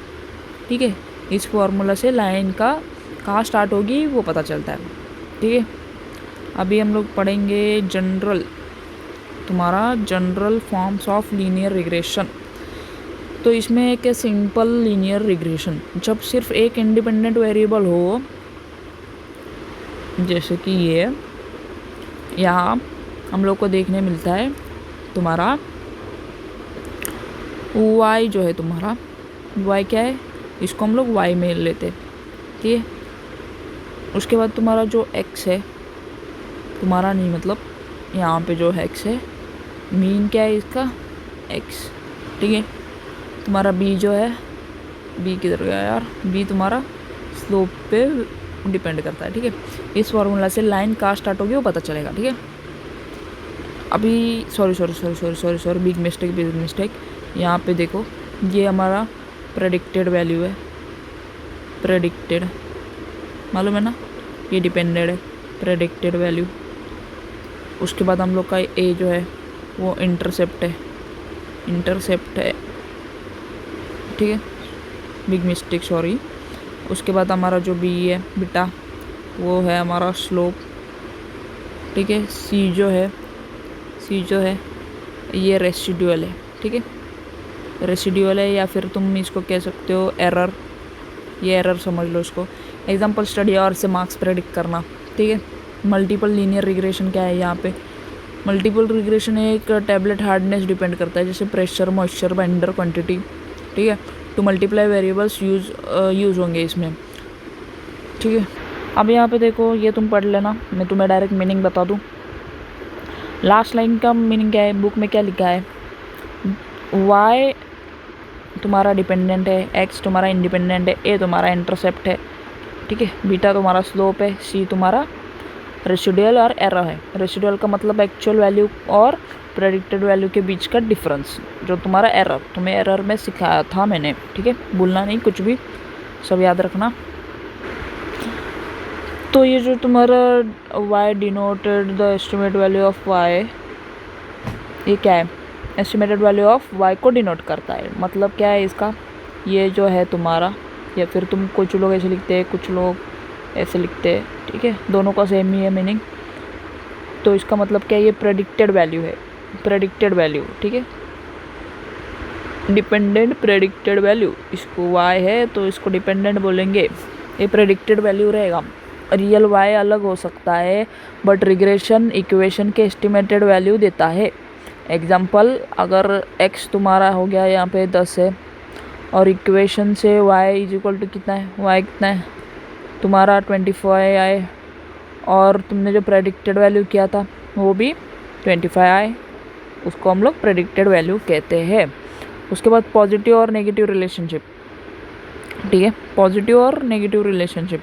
ठीक है, इस फॉर्मूला से लाइन का कहाँ स्टार्ट होगी वो पता चलता है। ठीक है, अभी हम लोग पढ़ेंगे general forms of linear regression. तो इसमें एक सिंपल लीनियर रिग्रेशन, जब सिर्फ एक इंडिपेंडेंट वेरिएबल हो, जैसे कि ये यहाँ हम लोग को देखने मिलता है तुम्हारा y जो है तुम्हारा y क्या है, इसको हम लोग y में लेते। ठीक है, उसके बाद तुम्हारा जो x है, तुम्हारा नहीं मतलब यहाँ पे जो x है, मीन क्या है इसका x। ठीक है, तुम्हारा b जो है, b किधर गया यार, b तुम्हारा स्लोप पे डिपेंड करता है। ठीक है, इस फॉर्मूला से लाइन कहाँ स्टार्ट होगी वो पता चलेगा। ठीक है, अभी सॉरी बिग मिस्टेक। यहाँ पे देखो, ये हमारा प्रेडिक्टेड वैल्यू है, प्रेडिक्टेड मालूम है ना, ये डिपेंडेड है प्रेडिक्टेड वैल्यू। उसके बाद हम लोग का ए जो है वो इंटरसेप्ट है। ठीक है, बिग मिस्टेक सॉरी। उसके बाद हमारा जो बी है बीटा, वो है हमारा स्लोप। ठीक है, सी जो है ये रेसिडुअल है। ठीक है, रेसिडुअल है, या फिर तुम इसको कह सकते हो एरर, ये एरर समझ लो इसको। एग्जाम्पल स्टडी और से मार्क्स प्रेडिक्ट करना। ठीक है, मल्टीपल लीनियर रिग्रेशन क्या है, यहाँ पे मल्टीपल रिग्रेशन एक टैबलेट हार्डनेस डिपेंड करता है, जैसे प्रेशर, मॉइस्चर, बाइंडर, क्वांटिटी। ठीक है, टू मल्टीप्लाई वेरिएबल्स यूज़ होंगे इसमें। ठीक है, अब यहाँ पे देखो, ये तुम पढ़ लेना, मैं तुम्हें डायरेक्ट मीनिंग बता दूँ। लास्ट लाइन का मीनिंग क्या है, बुक में क्या लिखा है, y तुम्हारा डिपेंडेंट है, x तुम्हारा इंडिपेंडेंट है, a तुम्हारा इंटरसेप्ट है। ठीक है, बीटा तुम्हारा स्लोप है, c तुम्हारा रेसिडुअल और एरर है। रेसिडुअल का मतलब एक्चुअल वैल्यू और प्रेडिक्टेड वैल्यू के बीच का डिफरेंस, जो तुम्हारा एरर, तुम्हें एरर में सिखाया था मैंने। ठीक है, भूलना नहीं कुछ भी, सब याद रखना। तो ये जो तुम्हारा y denoted the estimate value of y, ये क्या है, एस्टिमेटेड वैल्यू ऑफ y को डिनोट करता है। मतलब क्या है इसका, ये जो है तुम्हारा, या फिर तुम कुछ लोग ऐसे लिखते हैं, कुछ लोग ऐसे लिखते हैं। ठीक है, दोनों का सेम ही है मीनिंग। तो इसका मतलब क्या है, ये प्रेडिक्टेड वैल्यू है, प्रेडिक्टेड वैल्यू। ठीक है, डिपेंडेंट प्रेडिक्टेड वैल्यू, इसको y है तो इसको डिपेंडेंट बोलेंगे, ये प्रेडिक्टेड वैल्यू रहेगा। रियल y अलग हो सकता है, बट रिग्रेशन इक्वेशन के एस्टिमेटेड वैल्यू देता है। एग्जाम्पल, अगर x तुम्हारा हो गया यहाँ पे 10 है, और इक्वेशन से y इज इक्वल टू कितना है, y कितना है तुम्हारा 25 आए, और तुमने जो प्रेडिक्टेड वैल्यू किया था वो भी 25 आए, उसको हम लोग प्रेडिक्टेड वैल्यू कहते हैं। उसके बाद पॉजिटिव और नेगेटिव रिलेशनशिप। ठीक है, पॉजिटिव और नेगेटिव रिलेशनशिप,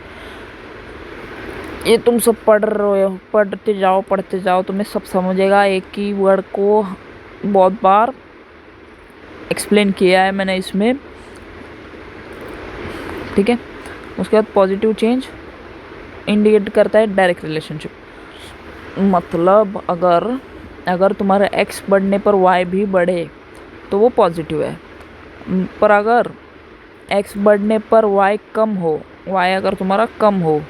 ये तुम सब पढ़ते जाओ, तुम्हें सब समझेगा। एक ही वर्ड को बहुत बार एक्सप्लेन किया है मैंने इसमें। ठीक है, उसके बाद पॉजिटिव चेंज इंडिकेट करता है डायरेक्ट रिलेशनशिप। मतलब अगर तुम्हारा x बढ़ने पर y भी बढ़े तो वो पॉजिटिव है, पर अगर x बढ़ने पर y कम हो, y अगर तुम्हारा कम हो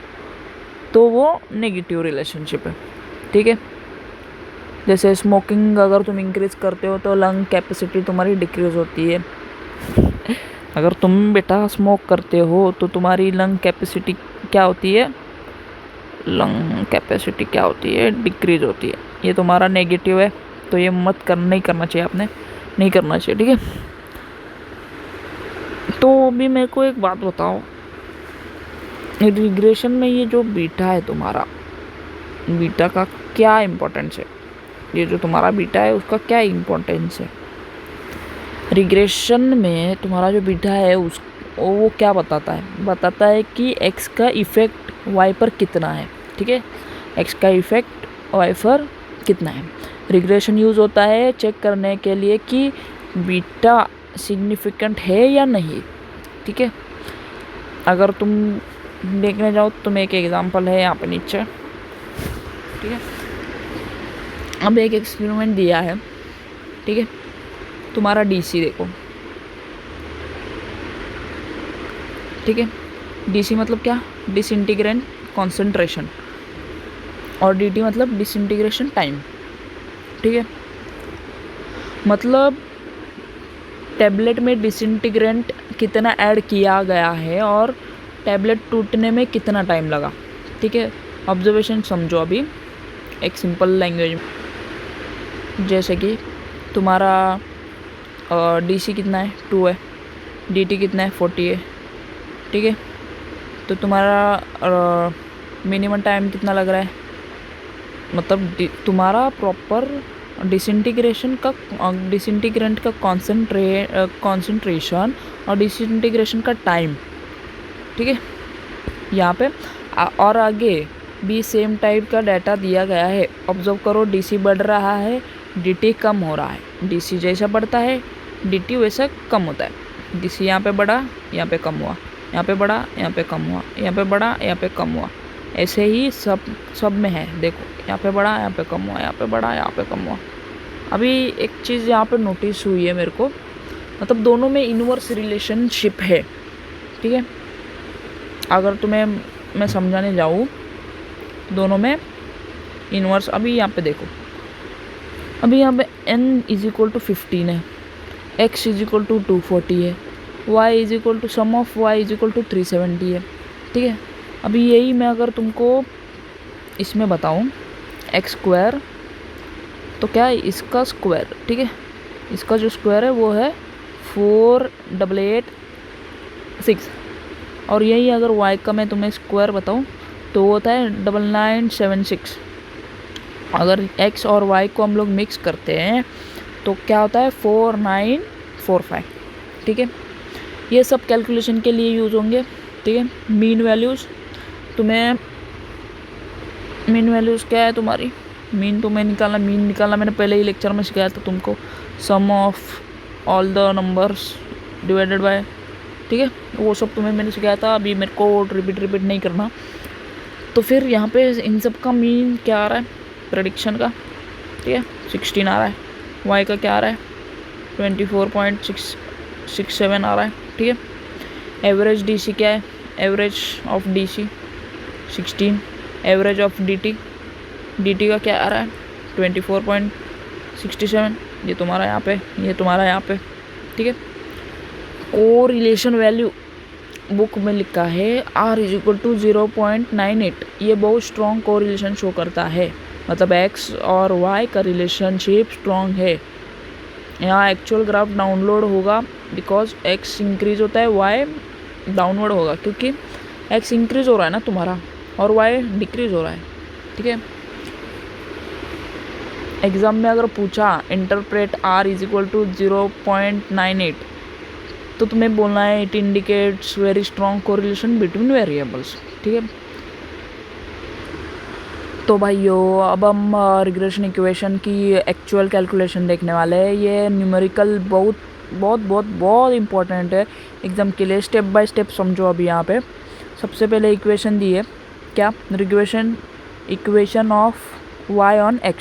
तो वो नेगेटिव रिलेशनशिप है। ठीक है, जैसे स्मोकिंग अगर तुम इंक्रीज़ करते हो तो लंग कैपेसिटी तुम्हारी डिक्रीज़ होती है। अगर तुम बेटा स्मोक करते हो तो तुम्हारी लंग कैपेसिटी क्या होती है, डिक्रीज़ होती है। ये तुम्हारा नेगेटिव है, तो ये नहीं करना चाहिए, आपने नहीं करना चाहिए। ठीक है, तो अभी मेरे को एक बात बताओ, रिग्रेशन में ये जो बीटा है तुम्हारा, बीटा का क्या इम्पोर्टेंस है, ये जो तुम्हारा बीटा है उसका क्या इम्पोर्टेंस है। रिग्रेशन में तुम्हारा जो बीटा है वो क्या बताता है कि x का इफ़ेक्ट y पर कितना है। ठीक है, x का इफ़ेक्ट y पर कितना है। रिग्रेशन यूज़ होता है चेक करने के लिए कि बीटा सिग्निफिकेंट है या नहीं। ठीक है, अगर तुम देखने जाओ, तुम एक एग्जांपल है यहाँ पे नीचे, ठीक है। अब एक एक्सपेरिमेंट दिया है, ठीक है, तुम्हारा डीसी देखो, ठीक है। डीसी मतलब क्या, डिसइंटीग्रेट कॉन्सेंट्रेशन, और डीटी मतलब डिसइंटीग्रेशन टाइम, ठीक है। मतलब टैबलेट में डिसइंटीग्रेंट कितना ऐड किया गया है और टैबलेट टूटने में कितना टाइम लगा, ठीक है। ऑब्जर्वेशन समझो अभी एक सिंपल लैंग्वेज में। जैसे कि तुम्हारा डीसी कितना है, 2 है, डीटी कितना है, 40 है, ठीक है। तो तुम्हारा मिनिमम टाइम कितना लग रहा है, मतलब तुम्हारा प्रॉपर डिसइंटीग्रेंट का कॉन्सेंट्रेशन और डिसइंटीग्रेशन का टाइम, ठीक है, यहाँ पे। और आगे भी सेम टाइप का डाटा दिया गया है। ऑब्जर्व करो, डीसी बढ़ रहा है, डीटी कम हो रहा है। डीसी जैसा बढ़ता है डीटी वैसा कम होता है। डीसी यहाँ पे बढ़ा, यहाँ पे कम हुआ, यहाँ पे बढ़ा, यहाँ पे कम हुआ, यहाँ पे बढ़ा, यहाँ पे कम हुआ। ऐसे ही सब में है, देखो यहाँ पे बढ़ा, यहाँ पे कम हुआ, यहाँ पे बढ़ा, यहाँ पे कम हुआ। अभी एक चीज़ यहाँ पे नोटिस हुई है मेरे को, मतलब दोनों में इनवर्स रिलेशनशिप है, ठीक है। अगर तुम्हें मैं समझाने जाऊँ, दोनों में इनवर्स। अभी यहाँ पे देखो, अभी यहाँ पे n = 15 है, x = 240 है, y = सम ऑफ y = 370 है, ठीक है। अभी यही मैं अगर तुमको इसमें बताऊँ x², तो क्या है इसका स्क्वायर, ठीक है। इसका जो स्क्वायर है वो है 4886, और यही अगर y का मैं तुम्हें स्क्वायर बताऊँ तो होता है 9976। अगर x और y को हम लोग मिक्स करते हैं तो क्या होता है 4945, ठीक है। ये सब कैलकुलेशन के लिए यूज़ होंगे, ठीक है। मीन वैल्यूज़ क्या है तुम्हारी, मीन तुम्हें निकालना, मैंने पहले ही लेक्चर में सिखाया था तुमको, sum of all the numbers divided by, ठीक है। वो सब तुम्हें मैंने सिखाया था, अभी मेरे को रिपीट नहीं करना। तो फिर यहाँ पे इन सब का मीन क्या आ रहा है प्रेडिक्शन का, ठीक है, 16 आ रहा है। वाई का क्या आ रहा है 24.67 आ रहा है, ठीक है। एवरेज डीसी क्या है, average of DC 16, average of DT का क्या आ रहा है 24.67, ये तुम्हारा यहाँ पे, ये तुम्हारा यहाँ पे, ठीक है। कोरिलेशन वैल्यू बुक में लिखा है R = 0.98, ये बहुत स्ट्रॉन्ग कोरिलेशन शो करता है, मतलब x और y का रिलेशनशिप स्ट्रॉन्ग है। यहाँ एक्चुअल ग्राफ डाउनलोड होगा बिकॉज x इंक्रीज होता है, y डाउनवर्ड होगा, क्योंकि x इंक्रीज हो रहा है ना तुम्हारा और y डिक्रीज हो रहा है, ठीक है। एग्ज़ाम में अगर पूछा इंटरप्रेट R = 0.98, तो तुम्हें बोलना है it indicates very strong correlation between variables, ठीक है। तो भाइयों अब हम रिग्रेशन इक्वेशन की एक्चुअल कैलकुलेशन देखने वाले हैं। ये न्यूमेरिकल बहुत इंपॉर्टेंट है एग्ज़ाम के लिए। स्टेप बाय स्टेप समझो। अभी यहाँ पे सबसे पहले इक्वेशन दी है, क्या, equation of y on x,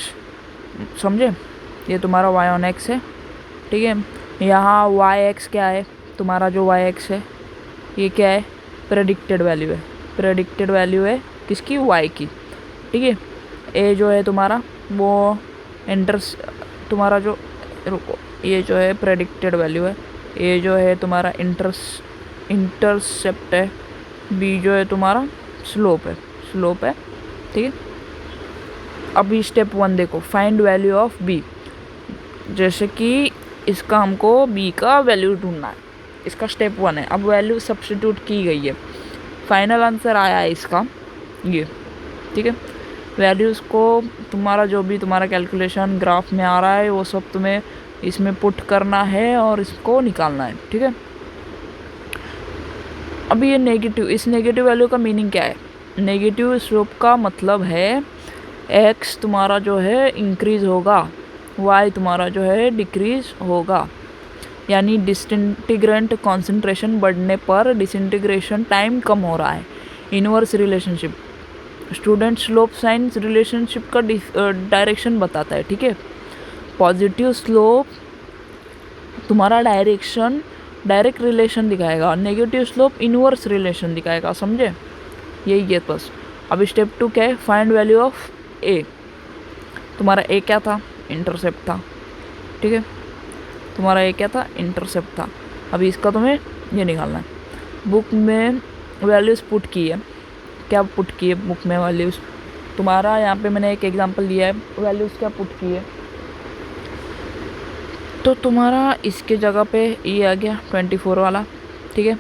समझे, ये तुम्हारा y ऑन x है, ठीक है। यहाँ yx क्या है, तुम्हारा जो yx है ये क्या है, प्रेडिक्टेड वैल्यू है किसकी, y की, ठीक है। ए जो है तुम्हारा वो तुम्हारा जो, रुको, ये जो है प्रेडिक्टेड वैल्यू है, ए जो है तुम्हारा इंटरसेप्ट है, बी जो है तुम्हारा स्लोप है, ठीक है। अभी स्टेप 1 देखो, फाइंड वैल्यू ऑफ बी। जैसे कि इसका हमको बी का वैल्यू ढूंढना है, इसका स्टेप 1 है। अब वैल्यू सब्स्टिट्यूट की गई है, फाइनल आंसर आया है इसका ये, ठीक है। वैल्यूज़ को तुम्हारा जो भी तुम्हारा कैलकुलेशन ग्राफ में आ रहा है वो सब तुम्हें इसमें पुट करना है और इसको निकालना है, ठीक है। अभी ये नेगेटिव, इस नेगेटिव वैल्यू का मीनिंग क्या है, नेगेटिव स्लोप का मतलब है x तुम्हारा जो है इंक्रीज़ होगा, y तुम्हारा जो है डिक्रीज़ होगा, यानी डिसइंटीग्रेंट कॉन्सेंट्रेशन बढ़ने पर डिसइंटीग्रेशन टाइम कम हो रहा है। Inverse relationship, student slope science relationship का डायरेक्शन बताता है, ठीक है। पॉजिटिव स्लोप तुम्हारा डायरेक्ट रिलेशन दिखाएगा, नेगेटिव स्लोप इनवर्स रिलेशन दिखाएगा, समझे, यही है बस। अब स्टेप 2 क्या है, फाइंड वैल्यू ऑफ ए। तुम्हारा ए क्या था, इंटरसेप्ट था, ठीक है, तुम्हारा ए क्या था, इंटरसेप्ट था। अभी इसका तुम्हें ये निकालना है। बुक में वैल्यूज़ पुट की है, क्या पुट की है बुक में वैल्यूज़, तुम्हारा यहाँ पे मैंने एक एग्जांपल दिया है, वैल्यूज़ क्या पुट की है, तो तुम्हारा इसके जगह पे ये आ गया 24 वाला, ठीक है।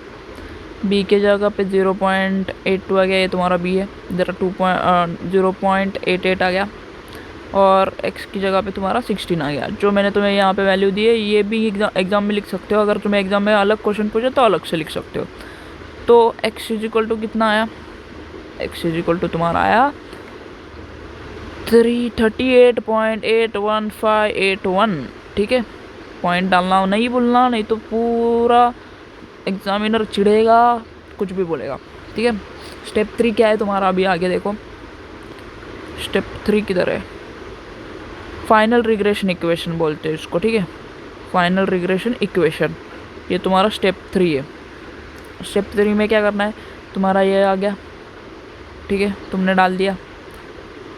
बी के जगह पे 0.82 आ गया, ये तुम्हारा बी है, इधर 0.88 आ गया, और x की जगह पे तुम्हारा 16 आ गया। जो मैंने तुम्हें यहाँ पे वैल्यू दी है, ये भी एग्ज़ाम में लिख सकते हो, अगर तुम्हें एग्ज़ाम में अलग क्वेश्चन पूछे तो अलग से लिख सकते हो। तो x इजिकल टू कितना आया, x इजिकल टू तुम्हारा आया 338.81581, ठीक है। पॉइंट डालना नहीं भूलना, नहीं तो पूरा एग्जामिनर चिढ़ेगा, कुछ भी बोलेगा, ठीक है। स्टेप 3 क्या है तुम्हारा, अभी आगे देखो। स्टेप 3 किधर है, फाइनल रिग्रेशन इक्वेशन बोलते हैं इसको, ठीक है, फाइनल रिग्रेशन इक्वेशन, ये तुम्हारा स्टेप 3 है। स्टेप 3 में क्या करना है, तुम्हारा ये आ गया, ठीक है, तुमने डाल दिया।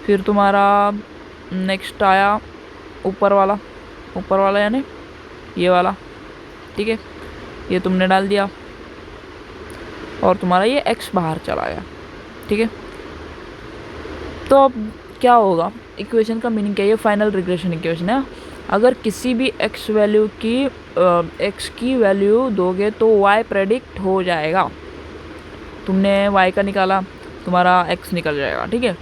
फिर तुम्हारा नेक्स्ट आया ऊपर वाला यानी ये वाला, ठीक है, ये तुमने डाल दिया, और तुम्हारा ये x बाहर चला गया, ठीक है। तो अब क्या होगा, इक्वेशन का मीनिंग क्या है, ये फाइनल रिग्रेशन इक्वेशन है। अगर किसी भी x की वैल्यू दोगे तो y प्रेडिक्ट हो जाएगा। तुमने y का निकाला, तुम्हारा x निकल जाएगा, ठीक है।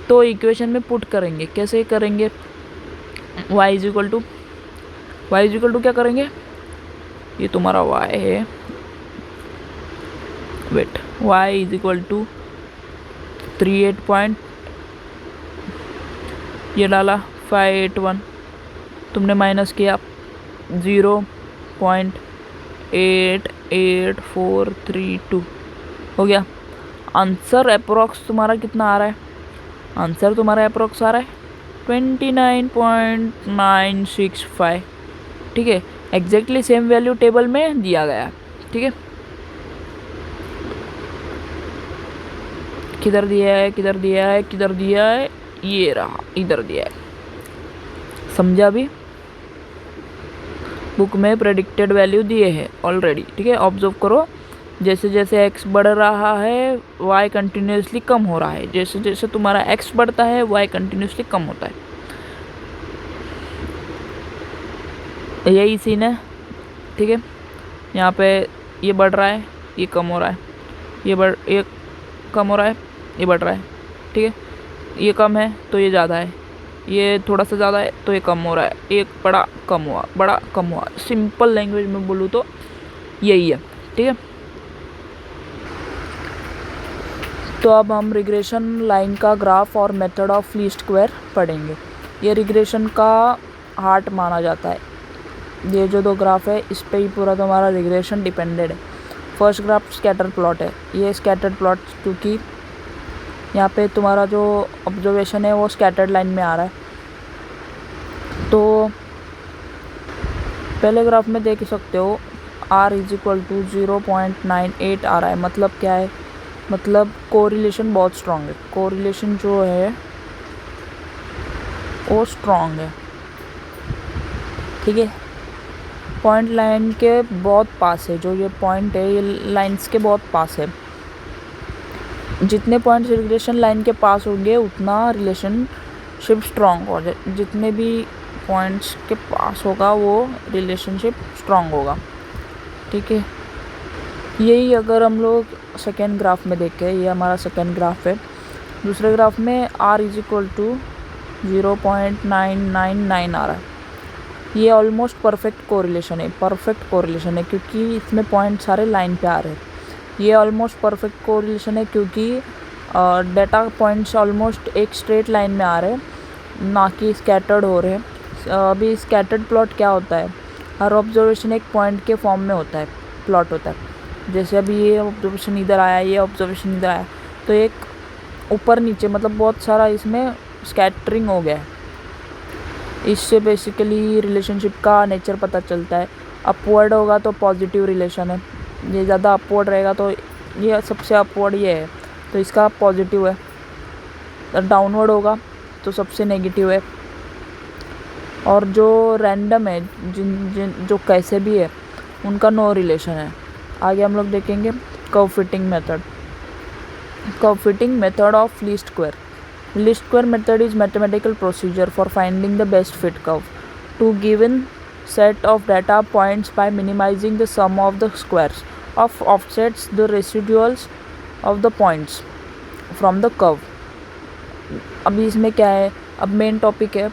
तो इक्वेशन में पुट करेंगे, कैसे करेंगे, y इजिकल टू क्या करेंगे, ये तुम्हारा y है, वेट, y इजिकल टू 38 ये डाला 581, तुमने माइनस किया 0.88432 हो गया। आंसर अप्रोक्स तुम्हारा कितना आ रहा है, आंसर तुम्हारा अप्रोक्स आ रहा है 29.965, ठीक है। एग्जैक्टली सेम वैल्यू टेबल में दिया गया, ठीक है। किधर दिया है, ये रहा, इधर दिया है, समझा। भी बुक में प्रेडिक्टेड वैल्यू दिए हैं ऑलरेडी, ठीक है। ऑब्जर्व करो, जैसे जैसे x बढ़ रहा है y कंटिन्यूसली कम हो रहा है, जैसे जैसे तुम्हारा x बढ़ता है y कंटिन्यूसली कम होता है, यही सीन है, ठीक है। यहाँ पे ये बढ़ रहा है, ये कम हो रहा है, ये कम हो रहा है, ये बढ़ रहा है, ठीक है। ये कम है तो ये ज़्यादा है, ये थोड़ा सा ज़्यादा है तो ये कम हो रहा है, एक बड़ा कम हुआ, सिंपल लैंग्वेज में बोलूँ तो यही है, ठीक है। तो अब हम रिग्रेशन लाइन का ग्राफ और मेथड ऑफ लीस्ट स्क्वायर पढ़ेंगे। ये रिग्रेशन का हार्ट माना जाता है, ये जो दो ग्राफ है इस पे ही पूरा तुम्हारा रिग्रेशन डिपेंडेड है। फर्स्ट ग्राफ स्कैटर प्लॉट है, ये स्कैटर्ड प्लॉट क्योंकि यहाँ पे तुम्हारा जो ऑब्जर्वेशन है वो स्कैटर्ड लाइन में आ रहा है। तो पहले ग्राफ में देख सकते हो r इजिकल टू 0.98 आ रहा है, मतलब क्या है, मतलब कोरिलेशन बहुत स्ट्रॉन्ग है, कोरिलेशन जो है वो स्ट्रॉन्ग है, ठीक है। पॉइंट लाइन के बहुत पास है, जो ये पॉइंट है ये लाइंस के बहुत पास है, जितने पॉइंट्स रिग्रेशन लाइन के पास होंगे उतना रिलेशनशिप स्ट्रॉन्ग हो जाए, जितने भी पॉइंट्स के पास होगा वो रिलेशनशिप स्ट्रॉन्ग होगा, ठीक है। यही अगर हम लोग सेकेंड ग्राफ में देखें, ये हमारा सेकेंड ग्राफ है। दूसरे ग्राफ में r इजिकल टू 0.999 आ रहा है, ये ऑलमोस्ट परफेक्ट कोरिलेशन है, क्योंकि इसमें पॉइंट सारे लाइन पे आ रहे हैं। ये ऑलमोस्ट परफेक्ट कोरिलेशन है क्योंकि डेटा पॉइंट्स ऑलमोस्ट एक स्ट्रेट लाइन में आ रहे हैं, ना कि स्कैटर्ड हो रहे हैं। अभी स्कैटर्ड प्लॉट क्या होता है, हर ऑब्जर्वेशन एक पॉइंट के फॉर्म में होता है, प्लॉट होता है। जैसे अभी ये ऑब्जर्वेशन इधर आया, ये ऑब्जर्वेशन इधर आया, तो एक ऊपर नीचे मतलब बहुत सारा इसमें स्कैटरिंग हो गया है। इससे बेसिकली रिलेशनशिप का नेचर पता चलता है। अपवर्ड होगा तो पॉजिटिव रिलेशन है, ये ज़्यादा अपवर्ड रहेगा तो ये सबसे अपवर्ड ये है तो इसका पॉजिटिव है, डाउनवर्ड होगा तो सबसे नेगेटिव है। और जो रैंडम है जो कैसे भी है उनका नो रिलेशन है। आगे हम लोग देखेंगे curve fitting method. Curve fitting method of least square. Least square method is mathematical procedure for finding the best fit curve to given set of data points by minimizing the sum of the squares of offsets the residuals of the points from the curve। अभी इसमें क्या है, अब main topic है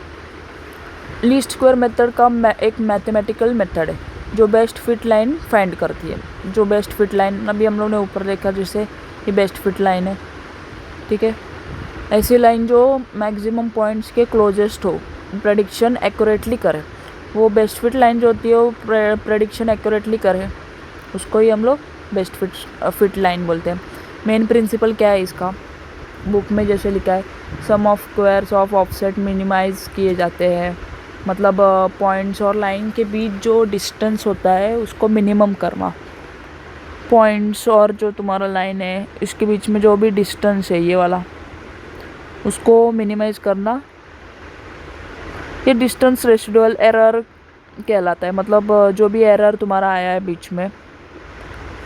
least square method का एक mathematical method है जो बेस्ट फिट लाइन फाइंड करती है। जो बेस्ट फिट लाइन अभी हम लोग ने ऊपर देखा जैसे ये बेस्ट फिट लाइन है, ठीक है। ऐसी लाइन जो मैक्सिमम पॉइंट्स के क्लोजेस्ट हो, प्रेडिक्शन एक्यूरेटली करे, वो बेस्ट फिट लाइन जो होती है वो प्रेडिक्शन एक्यूरेटली करे, उसको ही हम लोग बेस्ट फिट लाइन बोलते हैं। मेन प्रिंसिपल क्या है इसका, बुक में जैसे लिखा है sum of squares of offset minimize किए जाते हैं, मतलब पॉइंट्स और लाइन के बीच जो डिस्टेंस होता है उसको मिनिमम करना। पॉइंट्स और जो तुम्हारा लाइन है इसके बीच में जो भी डिस्टेंस है ये वाला, उसको मिनिमाइज करना, ये डिस्टेंस रेसिडुअल एरर कहलाता है। मतलब जो भी एरर तुम्हारा आया है बीच में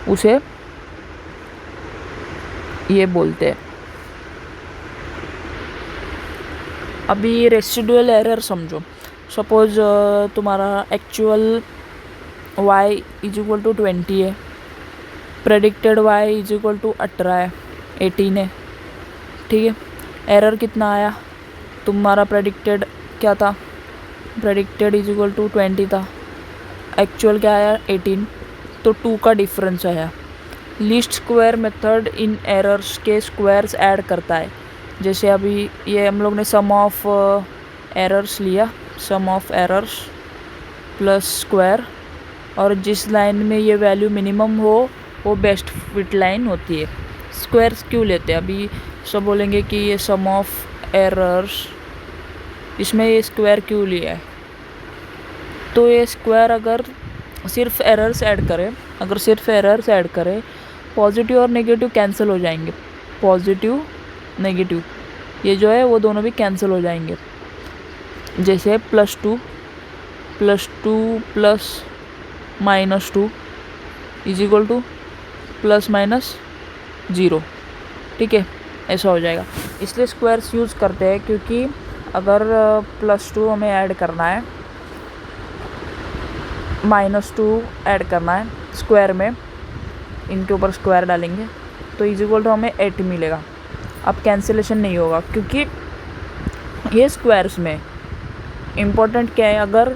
उसे ये बोलते हैं। अभी रेसिडुअल एरर समझो, सपोज तुम्हारा actual y is equal to 20 है, predicted y is equal to 18 है, ठीक है। एरर कितना आया, तुम्हारा प्रेडिक्टेड क्या था, प्रेडिक्टेड इज इक्वल टू 20 था, एक्चुअल क्या आया 18, तो 2 का डिफरेंस आया। Least square method in errors के स्क्वायर्स ऐड करता है। जैसे अभी ये हम लोग ने सम ऑफ एरर्स लिया, सम ऑफ एरर्स प्लस स्क्वायर, और जिस लाइन में ये वैल्यू मिनिमम हो वो बेस्ट फिट लाइन होती है। स्क्वायर्स क्यों लेते हैं, अभी सब बोलेंगे कि ये सम ऑफ एरर्स, इसमें ये स्क्वायर क्यों लिया है, तो ये स्क्वायर अगर सिर्फ एरर्स ऐड करें पॉजिटिव और नेगेटिव कैंसिल हो जाएंगे, पॉजिटिव नेगेटिव ये जो है वो दोनों भी कैंसिल हो जाएंगे। जैसे +2 प्लस -2 इज इक्वल टू ±0, ठीक है, ऐसा हो जाएगा। इसलिए स्क्वायर्स यूज़ करते हैं क्योंकि अगर +2 हमें ऐड करना है, -2 ऐड करना है स्क्वायर में, इनके ऊपर स्क्वायर डालेंगे तो इज इक्वल टू हमें 8 मिलेगा। अब कैंसिलेशन नहीं होगा क्योंकि ये स्क्वायर्स में इम्पोर्टेंट क्या है, अगर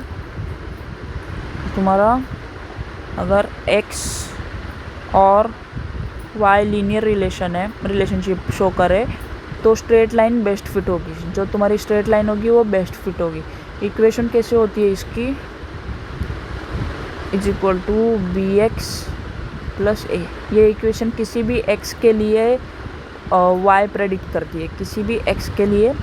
तुम्हारा x और y लीनियर रिलेशनशिप शो करे तो स्ट्रेट लाइन बेस्ट फिट होगी, जो तुम्हारी स्ट्रेट लाइन होगी वो बेस्ट फिट होगी। इक्वेशन कैसे होती है इसकी, is equal to bx + a। ये इक्वेशन किसी भी x के लिए y प्रेडिक्ट करती है, किसी भी x के लिए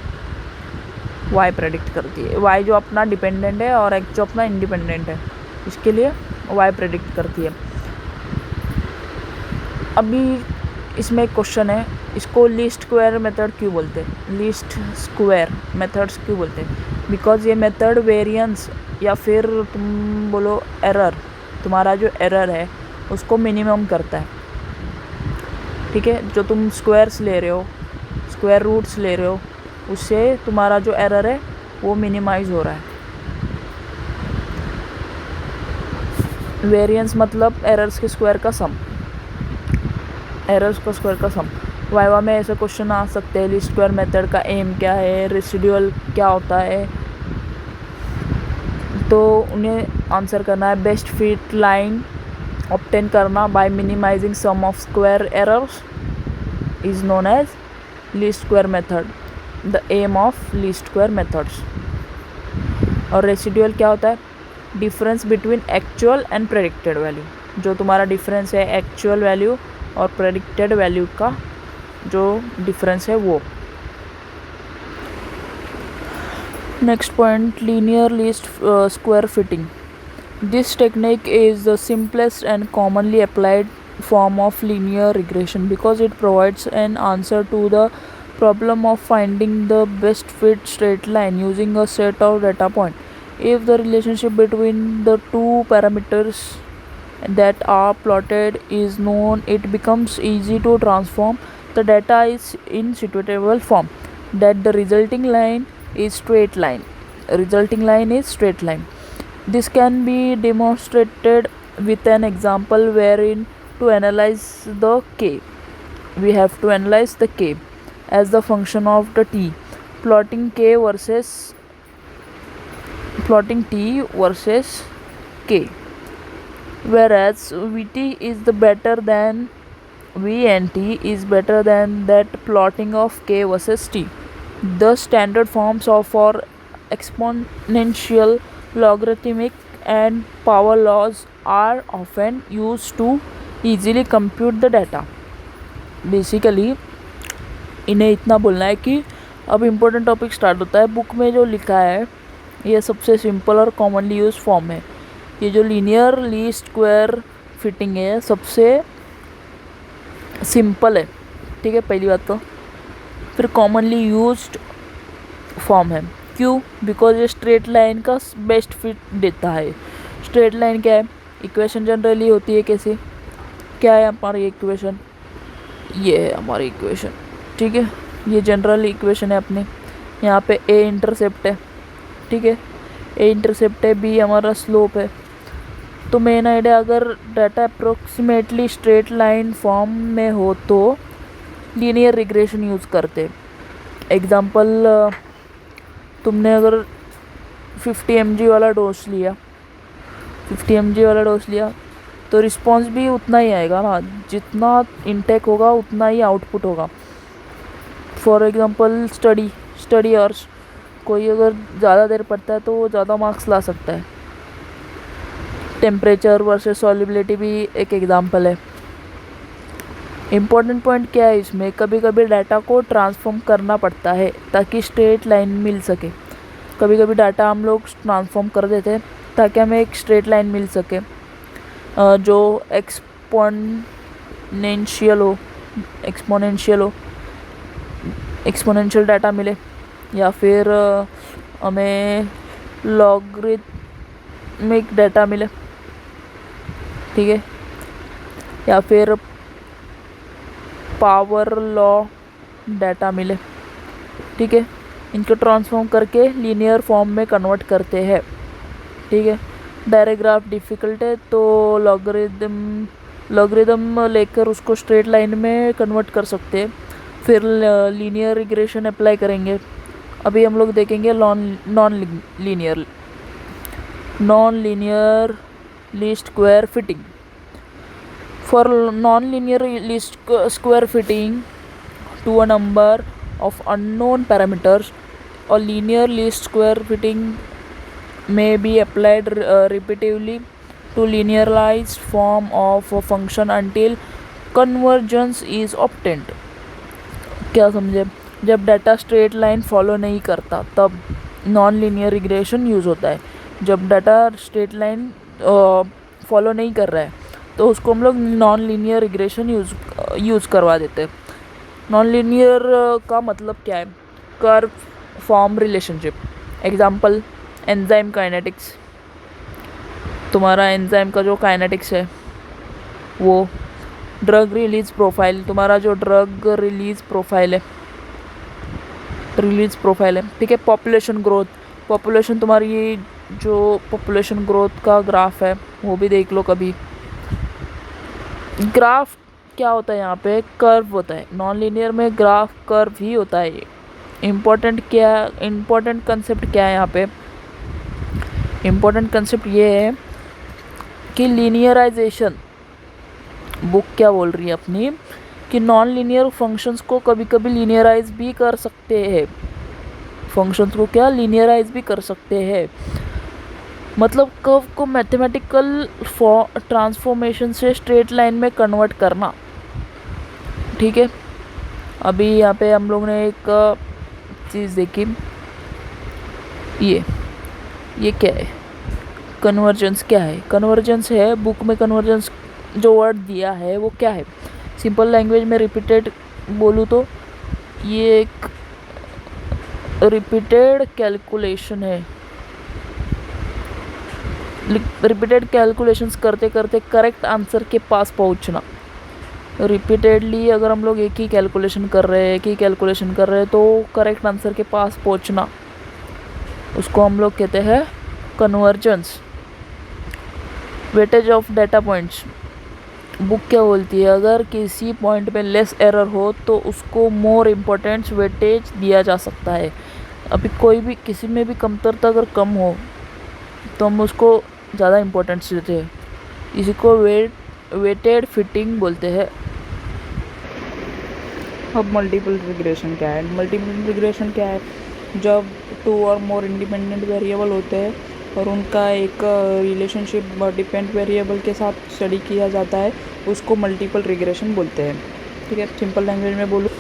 y प्रेडिक्ट करती है। y जो अपना डिपेंडेंट है और x जो अपना इंडिपेंडेंट है, इसके लिए y प्रेडिक्ट करती है। अभी इसमें एक क्वेश्चन है, इसको लीस्ट स्क्वायर मेथड क्यों बोलते हैं, लीस्ट स्क्वायर मेथड्स क्यों बोलते हैं, बिकॉज ये मेथड वेरिएंस या फिर तुम बोलो एरर, तुम्हारा जो एरर है उसको मिनिमम करता है, ठीक है। जो तुम स्क्वायर्स ले रहे हो, स्क्वायर रूट्स ले रहे हो, उससे तुम्हारा जो एरर है वो मिनिमाइज हो रहा है। वेरिएंस मतलब एरर्स के स्क्वायर का सम, एरर्स का स्क्वायर का सम। वाइवा में ऐसे क्वेश्चन आ सकते हैं, लीस्ट स्क्वायर मेथड का एम क्या है, रेसिडुअल क्या होता है, तो उन्हें आंसर करना है बेस्ट फिट लाइन ऑब्टेन करना by minimising sum of square errors is known as least square method, the aim of least square methods. और रेसिडुअल क्या होता है, difference between actual and predicted value, जो तुम्हारा डिफरेंस है एक्चुअल वैल्यू और predicted value का, जो डिफरेंस है वो। Next point, linear least square fitting. This technique is the simplest and commonly applied form of linear regression because it provides an answer to the problem of finding the best fit straight line using a set of data point. If the relationship between the two parameters that are plotted is known, it becomes easy to transform the data is in suitable form that the resulting line is straight line. This can be demonstrated with an example wherein to analyze the k, we have to analyze the k as the function of the t, plotting t versus k, whereas vt is the better than v and t is better than that plotting of k versus t. The standard forms of for exponential, logarithmic and power laws are often used to easily compute the data. Basically इन्हें इतना बोलना है कि अब important topic start होता है। Book में जो लिखा है ये सबसे सिंपल और कॉमनली यूज फॉर्म है। ये जो लीनियर लीस्ट स्क्वायर फिटिंग है सबसे सिंपल है, ठीक है, पहली बात तो। फिर कॉमनली यूज्ड फॉर्म है। क्यों? बिकॉज ये स्ट्रेट लाइन का बेस्ट फिट देता है। स्ट्रेट लाइन क्या है? इक्वेशन जनरली होती है कैसे, क्या है हमारी इक्वेशन, ये है हमारी इक्वेशन, ठीक है। ये जनरल इक्वेशन है अपने। यहाँ पे ए इंटरसेप्ट है, ठीक है, ए इंटरसेप्ट है, बी हमारा स्लोप है। तो मेन आइडिया, अगर data approximately straight line form में हो तो लीनियर रिग्रेशन यूज़ करते। एग्जांपल, तुमने अगर 50 mg वाला डोज लिया तो रिस्पॉन्स भी उतना ही आएगा ना, जितना इनटेक होगा उतना ही आउटपुट होगा। फॉर एग्जांपल स्टडी आवर्स, कोई अगर ज़्यादा देर पढ़ता है तो वो ज़्यादा मार्क्स ला सकता है। टेम्परेचर वर्सेस सॉल्युबिलिटी भी एक एग्जांपल है। इम्पोर्टेंट पॉइंट क्या है इसमें, कभी कभी डाटा को ट्रांसफॉर्म करना पड़ता है ताकि स्ट्रेट लाइन मिल सके। कभी कभी डाटा हम लोग ट्रांसफॉर्म कर देते हैं ताकि हमें एक स्ट्रेट लाइन मिल सके जो एक्सपोनेंशियल डाटा मिले, या फिर हमें लॉगरिथमिक डाटा मिले, ठीक है, या फिर पावर लॉ डाटा मिले, ठीक है। इनको ट्रांसफॉर्म करके लीनियर फॉर्म में कन्वर्ट करते हैं, ठीक है। डायरेक्ट ग्राफ डिफ़िकल्ट है तो लॉगरिदम लेकर उसको स्ट्रेट लाइन में कन्वर्ट कर सकते हैं। फिर लीनियर रिग्रेशन अप्लाई करेंगे। अभी हम लोग देखेंगे non linear least square fitting. For non linear least square fitting to a number of unknown parameters, or linear least square fitting may be applied repeatedly to linearized form of a function until convergence is obtained. क्या समझे? जब data straight line follow नहीं करता तब non linear regression use होता है। जब data straight line follow नहीं कर रहा है तो उसको हम लोग नॉन लीनियर रिग्रेशन यूज़ करवा देते हैं। नॉन लीनियर का मतलब क्या है? Curve form relationship. Example, enzyme kinetics. तुम्हारा एंजाइम का जो काइनेटिक्स है वो ड्रग रिलीज प्रोफाइल, तुम्हारा जो ड्रग रिलीज प्रोफाइल है, ठीक है। पॉपुलेशन तुम्हारी जो पॉपुलेशन ग्रोथ का ग्राफ है वो भी देख लो कभी। ग्राफ क्या होता है? यहाँ पे कर्व होता है। नॉन लीनियर में ग्राफ कर्व ही होता है। इम्पोर्टेंट कंसेप्ट क्या है यहाँ पे? इम्पोर्टेंट कंसेप्ट ये है कि लीनियराइजेशन, बुक क्या बोल रही है अपनी, कि नॉन लीनियर फंक्शंस को कभी कभी लीनियराइज भी कर सकते हैं। मतलब कर्व को मैथमेटिकल ट्रांसफॉर्मेशन से स्ट्रेट लाइन में कन्वर्ट करना, ठीक है। अभी यहाँ पे हम लोग ने एक चीज़ देखी, ये क्या है, कन्वर्जेंस क्या है। कन्वर्जेंस है, बुक में कन्वर्जेंस जो वर्ड दिया है वो क्या है। सिंपल लैंग्वेज में रिपीटेड बोलूँ तो ये एक रिपीटेड कैलकुलेशन है। रिपीटेड कैलकुलेशंस करते करते करेक्ट आंसर के पास पहुंचना। रिपीटेडली अगर हम लोग एक ही कैलकुलेशन कर रहे हैं तो करेक्ट आंसर के पास पहुंचना, उसको हम लोग कहते हैं convergence. Weightage of data points, book क्या बोलती है, अगर किसी पॉइंट पे लेस एरर हो तो उसको मोर इम्पोर्टेंस वेटेज दिया जा सकता है। अभी कोई भी किसी में भी कमतरता अगर कम हो तो हम उसको ज़्यादा इम्पोर्टेंस देते हैं। इसी को वेटेड फिटिंग बोलते हैं। अब मल्टीपल रिग्रेशन क्या है। मल्टीपल रिग्रेशन क्या है, जब 2 और मोर इंडिपेंडेंट वेरिएबल होते हैं और उनका एक रिलेशनशिप डिपेंडेंट वेरिएबल के साथ स्टडी किया जाता है, उसको मल्टीपल रिग्रेशन बोलते हैं। ठीक है, सिंपल लैंग्वेज में बोलूँ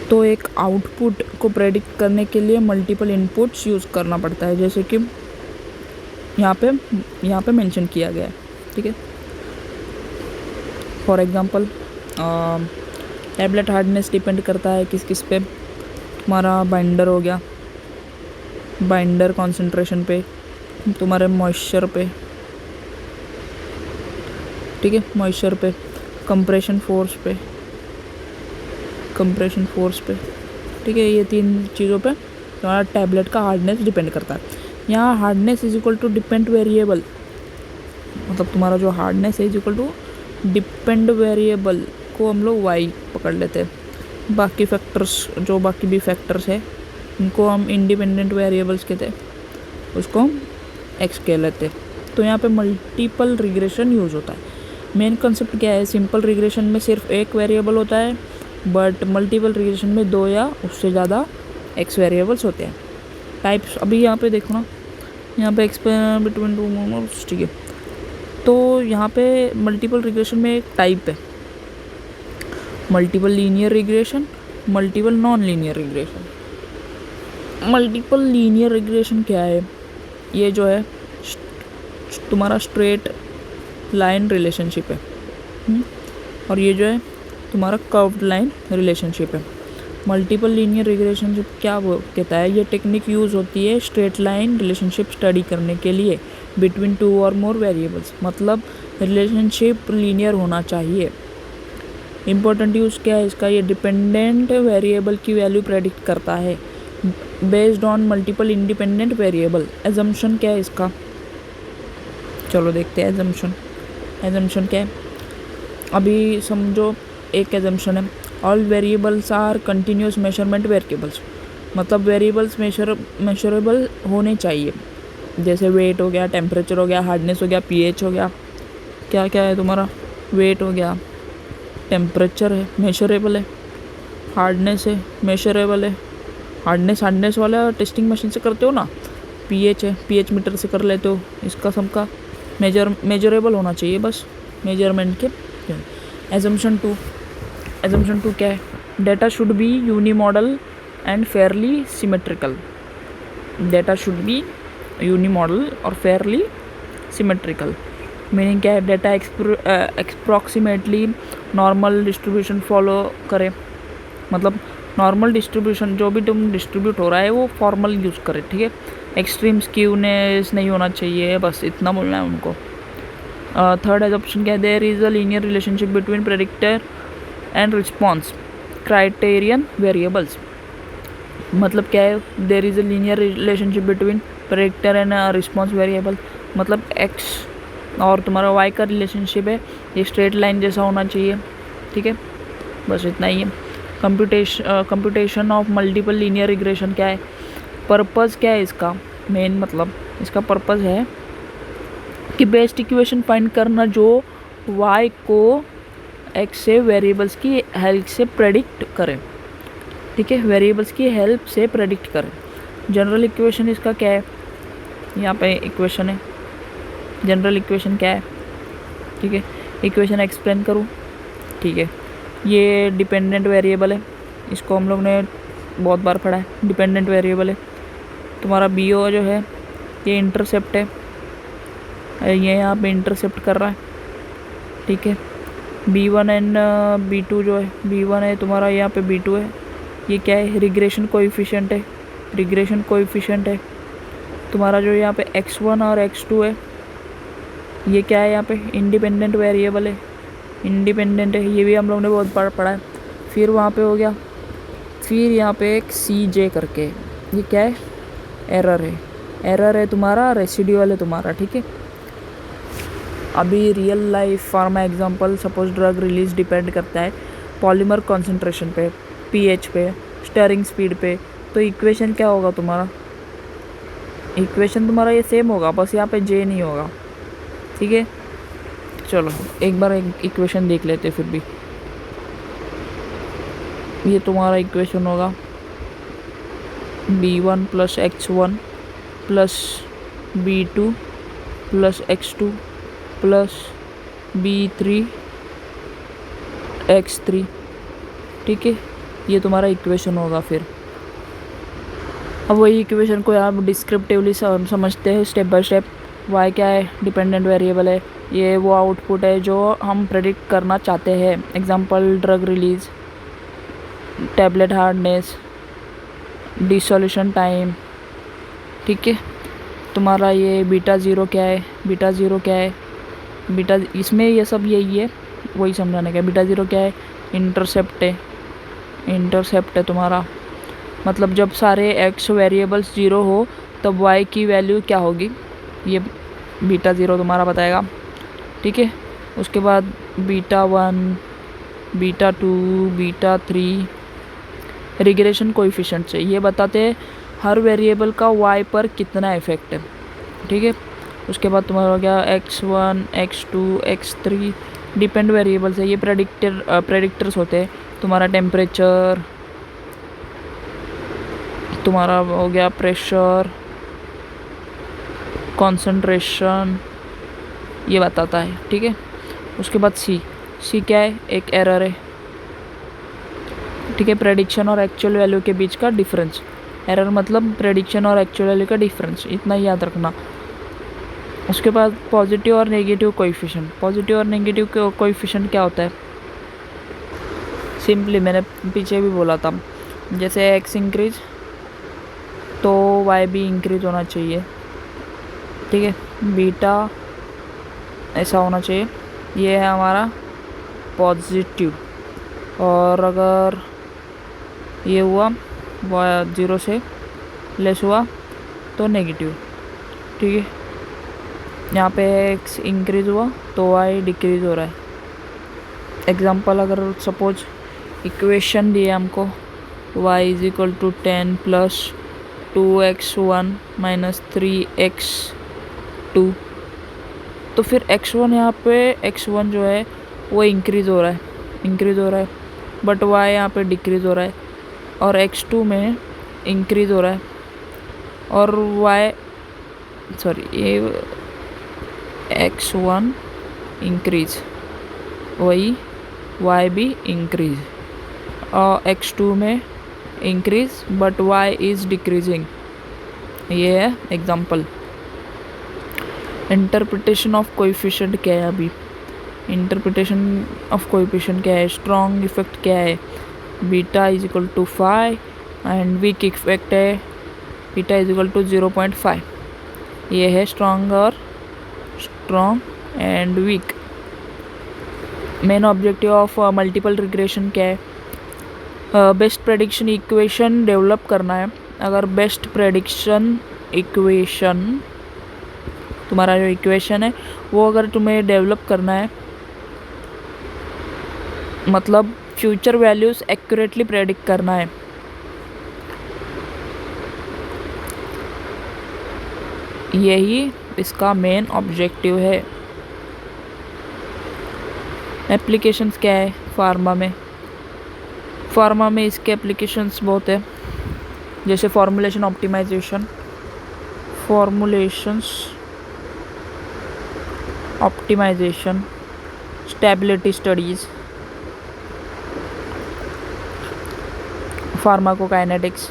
तो एक आउटपुट को प्रेडिक्ट करने के लिए मल्टीपल इनपुट्स यूज़ करना पड़ता है, जैसे कि यहाँ पे मेंशन किया गया है। ठीक है, for example tablet hardness depend करता है किस पे, तुम्हारा बाइंडर हो गया, बाइंडर कॉन्सेंट्रेशन पे, तुम्हारे मॉइस्चर पे, ठीक है, मॉइस्चर पे, कंप्रेशन फोर्स पे, ठीक है, ये 3 चीज़ों पे तुम्हारा टैबलेट का हार्डनेस डिपेंड करता है। यहाँ hardness is equal to depend variable, मतलब तुम्हारा जो हार्डनेस है is equal to depend variable को हम लोग y पकड़ लेते हैं। बाकी फैक्टर्स, जो बाकी भी फैक्टर्स है उनको हम इंडिपेंडेंट वेरिएबल्स कहते हैं, उसको हम x कह लेते हैं। तो यहाँ पे मल्टीपल रिग्रेशन यूज़ होता है। मेन कंसेप्ट क्या है, सिंपल रिग्रेशन में सिर्फ एक वेरिएबल होता है, बट मल्टीपल रिग्रेशन में 2 या उससे ज़्यादा x वेरिएबल्स होते हैं। टाइप्स अभी यहाँ पे देखो ना, यहाँ पे एक्सपेरिमेंट बिटवीन 2 मोड्स, ठीक है। तो यहाँ पे मल्टीपल रिग्रेशन में एक टाइप है, multiple linear regression, multiple non linear regression. Multiple linear regression क्या है, ये जो है तुम्हारा स्ट्रेट लाइन रिलेशनशिप है, और ये जो है तुम्हारा कर्व्ड लाइन रिलेशनशिप है। मल्टीपल लीनियर रिग्रेशन क्या कहता है, ये टेक्निक यूज़ होती है स्ट्रेट लाइन रिलेशनशिप स्टडी करने के लिए बिटवीन 2 और मोर वेरिएबल्स, मतलब रिलेशनशिप लीनियर होना चाहिए। इम्पोर्टेंट यूज़ क्या है इसका, ये डिपेंडेंट वेरिएबल की वैल्यू प्रेडिक्ट करता है based on multiple independent variable. Assumption क्या है इसका, चलो देखते हैं। एजम्पशन क्या है, अभी समझो एक एजम्पशन है, all variables are continuous measurement variables, मतलब वेरिएबल्स मेजरेबल होने चाहिए, जैसे वेट हो गया, टेम्परेचर हो गया, हार्डनेस हो गया, पीएच हो गया, क्या क्या है तुम्हारा, वेट हो गया, टेम्परेचर है मेजरेबल है, हार्डनेस है मेजरेबल है, हार्डनेस वाला टेस्टिंग मशीन से करते हो ना, पीएच है पीएच मीटर से कर लेते हो, इसका सबका मेजरेबल होना चाहिए बस मेजरमेंट के। एजम्पशन टू क्या है, data should be unimodal and fairly symmetrical. Data should be unimodal और फेयरली सिमेट्रिकल, मीनिंग क्या है, data approximately normal distribution follow करे, मतलब नॉर्मल डिस्ट्रीब्यूशन जो भी तुम डिस्ट्रीब्यूट हो रहा है वो फॉर्मल यूज़ करे, ठीक है। एक्सट्रीम स्क्यूनेस नहीं होना चाहिए, बस इतना बोलना है उनको। थर्ड एजम्पशन क्या है, there is a linear relationship between predictor and response criterion variables, मतलब क्या है, there is a linear relationship between predictor and response variable, मतलब x और तुम्हारा y का रिलेशनशिप है, ये स्ट्रेट लाइन जैसा होना चाहिए, ठीक है, बस इतना ही है। Computation of multiple linear regression क्या है, पर्पज़ क्या है इसका, मेन मतलब इसका पर्पज़ है कि बेस्ट इक्वेशन फाइंड करना जो y को x से वेरिएबल्स की हेल्प से प्रेडिक्ट करें, ठीक है, वेरिएबल्स की हेल्प से प्रेडिक्ट करें। जनरल इक्वेशन इसका क्या है, यहाँ पे इक्वेशन है, जनरल इक्वेशन क्या है, ठीक है, इक्वेशन एक्सप्लेन करूँ, ठीक है, ये डिपेंडेंट वेरिएबल है, इसको हम लोग ने बहुत बार पढ़ा है, डिपेंडेंट वेरिएबल है। तुम्हारा बी ओ जो है ये इंटरसेप्ट है, ये यहाँ पे इंटरसेप्ट कर रहा है, ठीक है। B1 एंड B2 जो है, B1 है तुम्हारा, यहाँ पे B2 है, ये क्या है, रिग्रेशन कोएफिशिएंट है, रिग्रेशन कोएफिशिएंट है तुम्हारा जो यहाँ पे x1 और x2 है, ये क्या है यहाँ पे, इंडिपेंडेंट वेरिएबल है, इंडिपेंडेंट है, ये भी हम लोग ने बहुत बार पढ़ा है। फिर वहाँ पे हो गया, फिर यहाँ पे एक CJ करके, ये क्या है, एरर है, एरर है तुम्हारा, रेसिड्यूअल है तुम्हारा, ठीक है। अभी real life pharma example, suppose drug release depend करता है पॉलीमर कॉन्सेंट्रेशन पे, pH पे, स्टरिंग स्पीड पे, तो इक्वेशन क्या होगा तुम्हारा, इक्वेशन तुम्हारा ये सेम होगा, बस यहाँ पे J नहीं होगा, ठीक है। चलो एक बार एक इक्वेशन देख लेते फिर भी। ये तुम्हारा इक्वेशन होगा B1 plus x1 plus B2 plus x2 plus B3 x3, ठीक है। ये तुम्हारा इक्वेशन होगा। फिर अब वही इक्वेशन को आप डिस्क्रिप्टिवली समझते हैं स्टेप बाय स्टेप। y क्या है, डिपेंडेंट वेरिएबल है, ये वो आउटपुट है जो हम प्रेडिक्ट करना चाहते हैं। Example drug release, tablet hardness, dissolution time, ठीक है। तुम्हारा ये बीटा ज़ीरो क्या है, बीटा ज़ीरो क्या है, बीटा इसमें ये सब यही है, वही समझाने का। बीटा ज़ीरो क्या है, इंटरसेप्ट है, इंटरसेप्ट है तुम्हारा, मतलब जब सारे x वेरिएबल्स ज़ीरो हो तब y की वैल्यू क्या होगी, ये बीटा ज़ीरो तुम्हारा बताएगा, ठीक है। उसके बाद beta one, beta two, beta three, regression coefficient से ये बताते हैं हर वेरिएबल का y पर कितना इफेक्ट है, ठीक है। उसके बाद तुम्हारा हो गया x1, x2, x3, depend variables है, ये प्रेडिक्टर्स होते हैं। तुम्हारा टेम्परेचर, तुम्हारा हो गया प्रेशर, कंसंट्रेशन, ये बताता है, ठीक है। उसके बाद सी क्या है, एक एरर है, ठीक है, प्रेडिक्शन और एक्चुअल वैल्यू के बीच का डिफरेंस। एरर मतलब प्रेडिक्शन और एक्चुअल वैल्यू का डिफरेंस, इतना ही याद रखना। उसके बाद पॉजिटिव और नेगेटिव कोएफिशिएंट। पॉजिटिव और नेगेटिव कोएफिशिएंट क्या होता है, सिंपली मैंने पीछे भी बोला था, जैसे x इंक्रीज तो y भी इंक्रीज होना चाहिए, ठीक है। बीटा ऐसा होना चाहिए, ये है हमारा पॉजिटिव, और अगर ये हुआ ज़ीरो से लेस हुआ तो नेगेटिव, ठीक है। यहाँ पे x इंक्रीज हुआ तो y डिक्रीज हो रहा है। एग्जांपल, अगर सपोज इक्वेशन दिए हमको y is equal to 10 plus 2x1 minus 3x2, तो फिर x1 यहाँ पे x1 जो है वो इंक्रीज़ हो रहा है, बट y यहाँ पे डिक्रीज़ हो रहा है, और x2 में इंक्रीज़ हो रहा है, और ये x1 इंक्रीज, वही y भी इंक्रीज, और x2 में increase but y is decreasing, ये है एग्जांपल। इंटरप्रिटेशन ऑफ कोएफिशिएंट क्या है, अभी इंटरप्रिटेशन ऑफ कोएफिशिएंट क्या है, स्ट्रॉन्ग इफेक्ट क्या है, beta is equal to 5 and weak effect है बीटा इज इक्वल टू 0.5, ये है strong and weak. Main objective of multiple regression क्या है, बेस्ट प्रेडिक्शन इक्वेशन डेवलप करना है। अगर बेस्ट प्रेडिक्शन इक्वेशन, तुम्हारा जो इक्वेशन है वो अगर तुम्हें डेवलप करना है, मतलब फ्यूचर वैल्यूज़ एक्यूरेटली प्रेडिक्ट करना है, यही इसका मेन ऑब्जेक्टिव है। एप्लीकेशंस क्या है फार्मा में इसके एप्लीकेशंस बहुत है, जैसे formulation optimisation, stability studies, pharmacokinetics,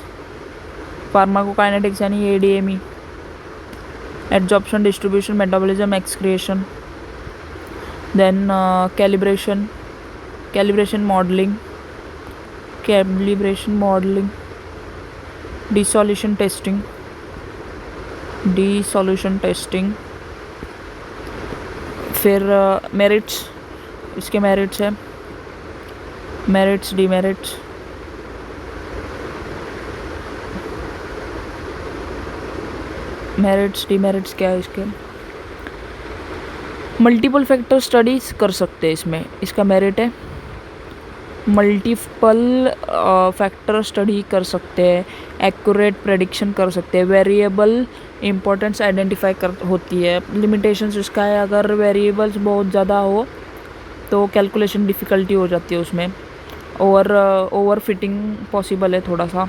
pharmacokinetics यानी ADME, absorption, distribution, metabolism, excretion, then calibration modelling, dissolution testing, फिर मेरिट्स, इसके मेरिट्स है, मेरिट्स, डीमेरिट्स, डीमेरिट्स क्या है इसके, मल्टीपल फैक्टर स्टडीज कर सकते हैं इसमें, इसका मेरिट है मल्टीपल फैक्टर स्टडी कर सकते हैं, एक्यूरेट प्रेडिक्शन कर सकते हैं, वेरिएबल इम्पोर्टेंस आइडेंटिफाई कर होती है। लिमिटेशंस इसका है अगर वेरिएबल्स बहुत ज़्यादा हो तो कैलकुलेशन डिफ़िकल्टी हो जाती है उसमें, ओवर फिटिंग पॉसिबल है थोड़ा सा।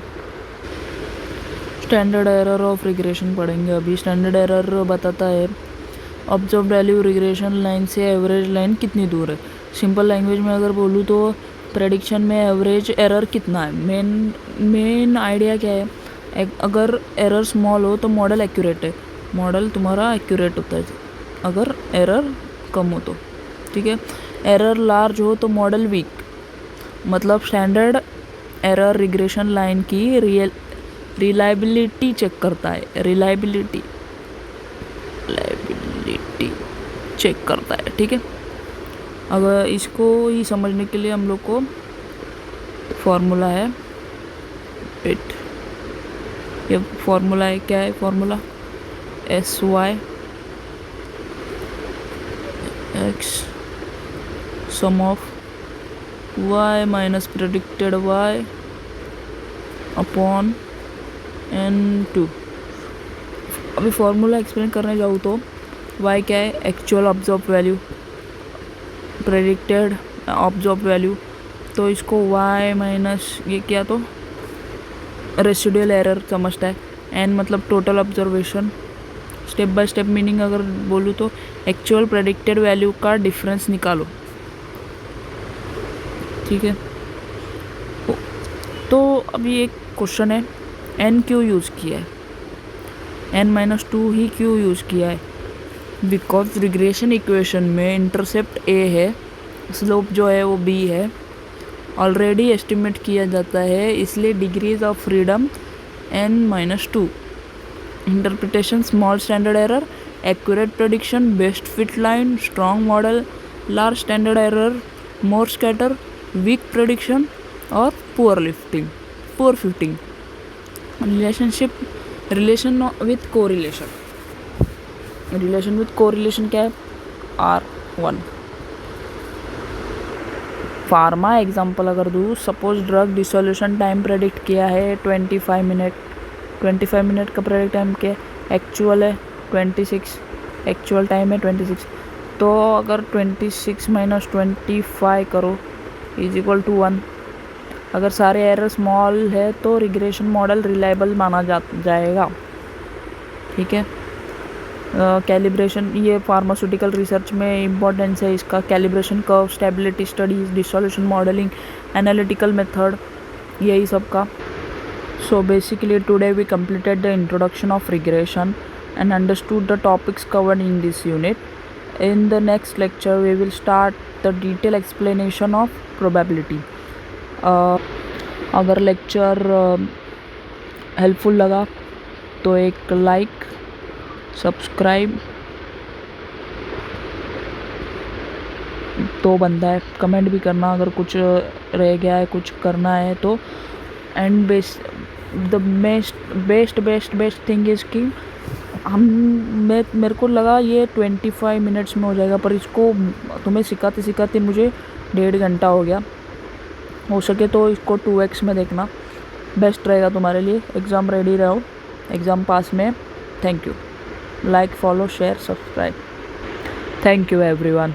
स्टैंडर्ड एरर ऑफ रिग्रेशन पढ़ेंगे अभी। स्टैंडर्ड एरर बताता है ऑब्जर्व वैल्यू रिग्रेशन लाइन से एवरेज लाइन कितनी दूर है। सिंपल लैंग्वेज में अगर बोलूँ तो प्रेडिक्शन में एवरेज एरर कितना है। मेन आइडिया क्या है, अगर एरर स्मॉल हो तो मॉडल एक्यूरेट है, मॉडल तुम्हारा एक्यूरेट होता है अगर एरर कम हो तो, ठीक है। एरर लार्ज हो तो मॉडल वीक, मतलब स्टैंडर्ड एरर रिग्रेशन लाइन की रिलायबिलिटी चेक करता है, रिलायबिलिटी चेक करता है, ठीक है। अगर इसको ही समझने के लिए हम लोग को फॉर्मूला है ये फॉर्मूला है, क्या है formula, SY x sum of y minus predicted y upon N2। अभी फॉर्मूला एक्सप्लेन करने जाऊँ तो y क्या है, actual observe value, predicted observe value, तो इसको y माइनस ये क्या तो रेसिडुअल एरर समझता है, n मतलब total observation. Step by step meaning अगर बोलूँ तो एक्चुअल प्रेडिक्टेड वैल्यू का डिफरेंस निकालो, ठीक है। तो अभी एक क्वेश्चन है, n क्यों यूज़ किया है, n-2 ही क्यों यूज़ किया है, बिकॉज रिग्रेशन इक्वेशन में इंटरसेप्ट a है, स्लोप जो है वो b है, ऑलरेडी एस्टिमेट किया जाता है, इसलिए degrees of freedom n-2। Interpretation small standard error, accurate prediction, best fit line, strong model, large standard error, more scatter, weak prediction और poor fitting. Relation with correlation क्या है, R1। फार्मा एग्जांपल अगर दूँ, suppose drug dissolution time predict किया है 25 minute का predict time क्या है, एक्चुअल है 26, एक्चुअल टाइम है 26, तो अगर 26 माइनस 25 करो इज इक्वल टू 1। अगर सारे एरर स्मॉल है तो रिग्रेशन मॉडल रिलायबल माना जाएगा, ठीक है। कैलिब्रेशन, ये फार्मास्यूटिकल रिसर्च में इम्पोर्टेंस है इसका, calibration curve, stability studies, dissolution modelling, analytical method, यही सब का। So basically today we completed the introduction of regression and understood the topics covered in this unit. In the next lecture we will start the detailed explanation of probability. अगर lecture helpful लगा तो एक like, subscribe तो बनता है, comment भी करना अगर कुछ रह गया है, कुछ करना है तो। एंड बेस्ट थिंग इज़ कि मेरे को लगा ये 25 मिनट्स में हो जाएगा, पर इसको तुम्हें सिखाते मुझे 1.5 घंटा हो गया। हो सके तो इसको 2x में देखना, बेस्ट रहेगा तुम्हारे लिए। एग्ज़ाम रेडी रहो, एग्ज़ाम पास में। Thank you. Like, follow, share, subscribe. Thank you everyone.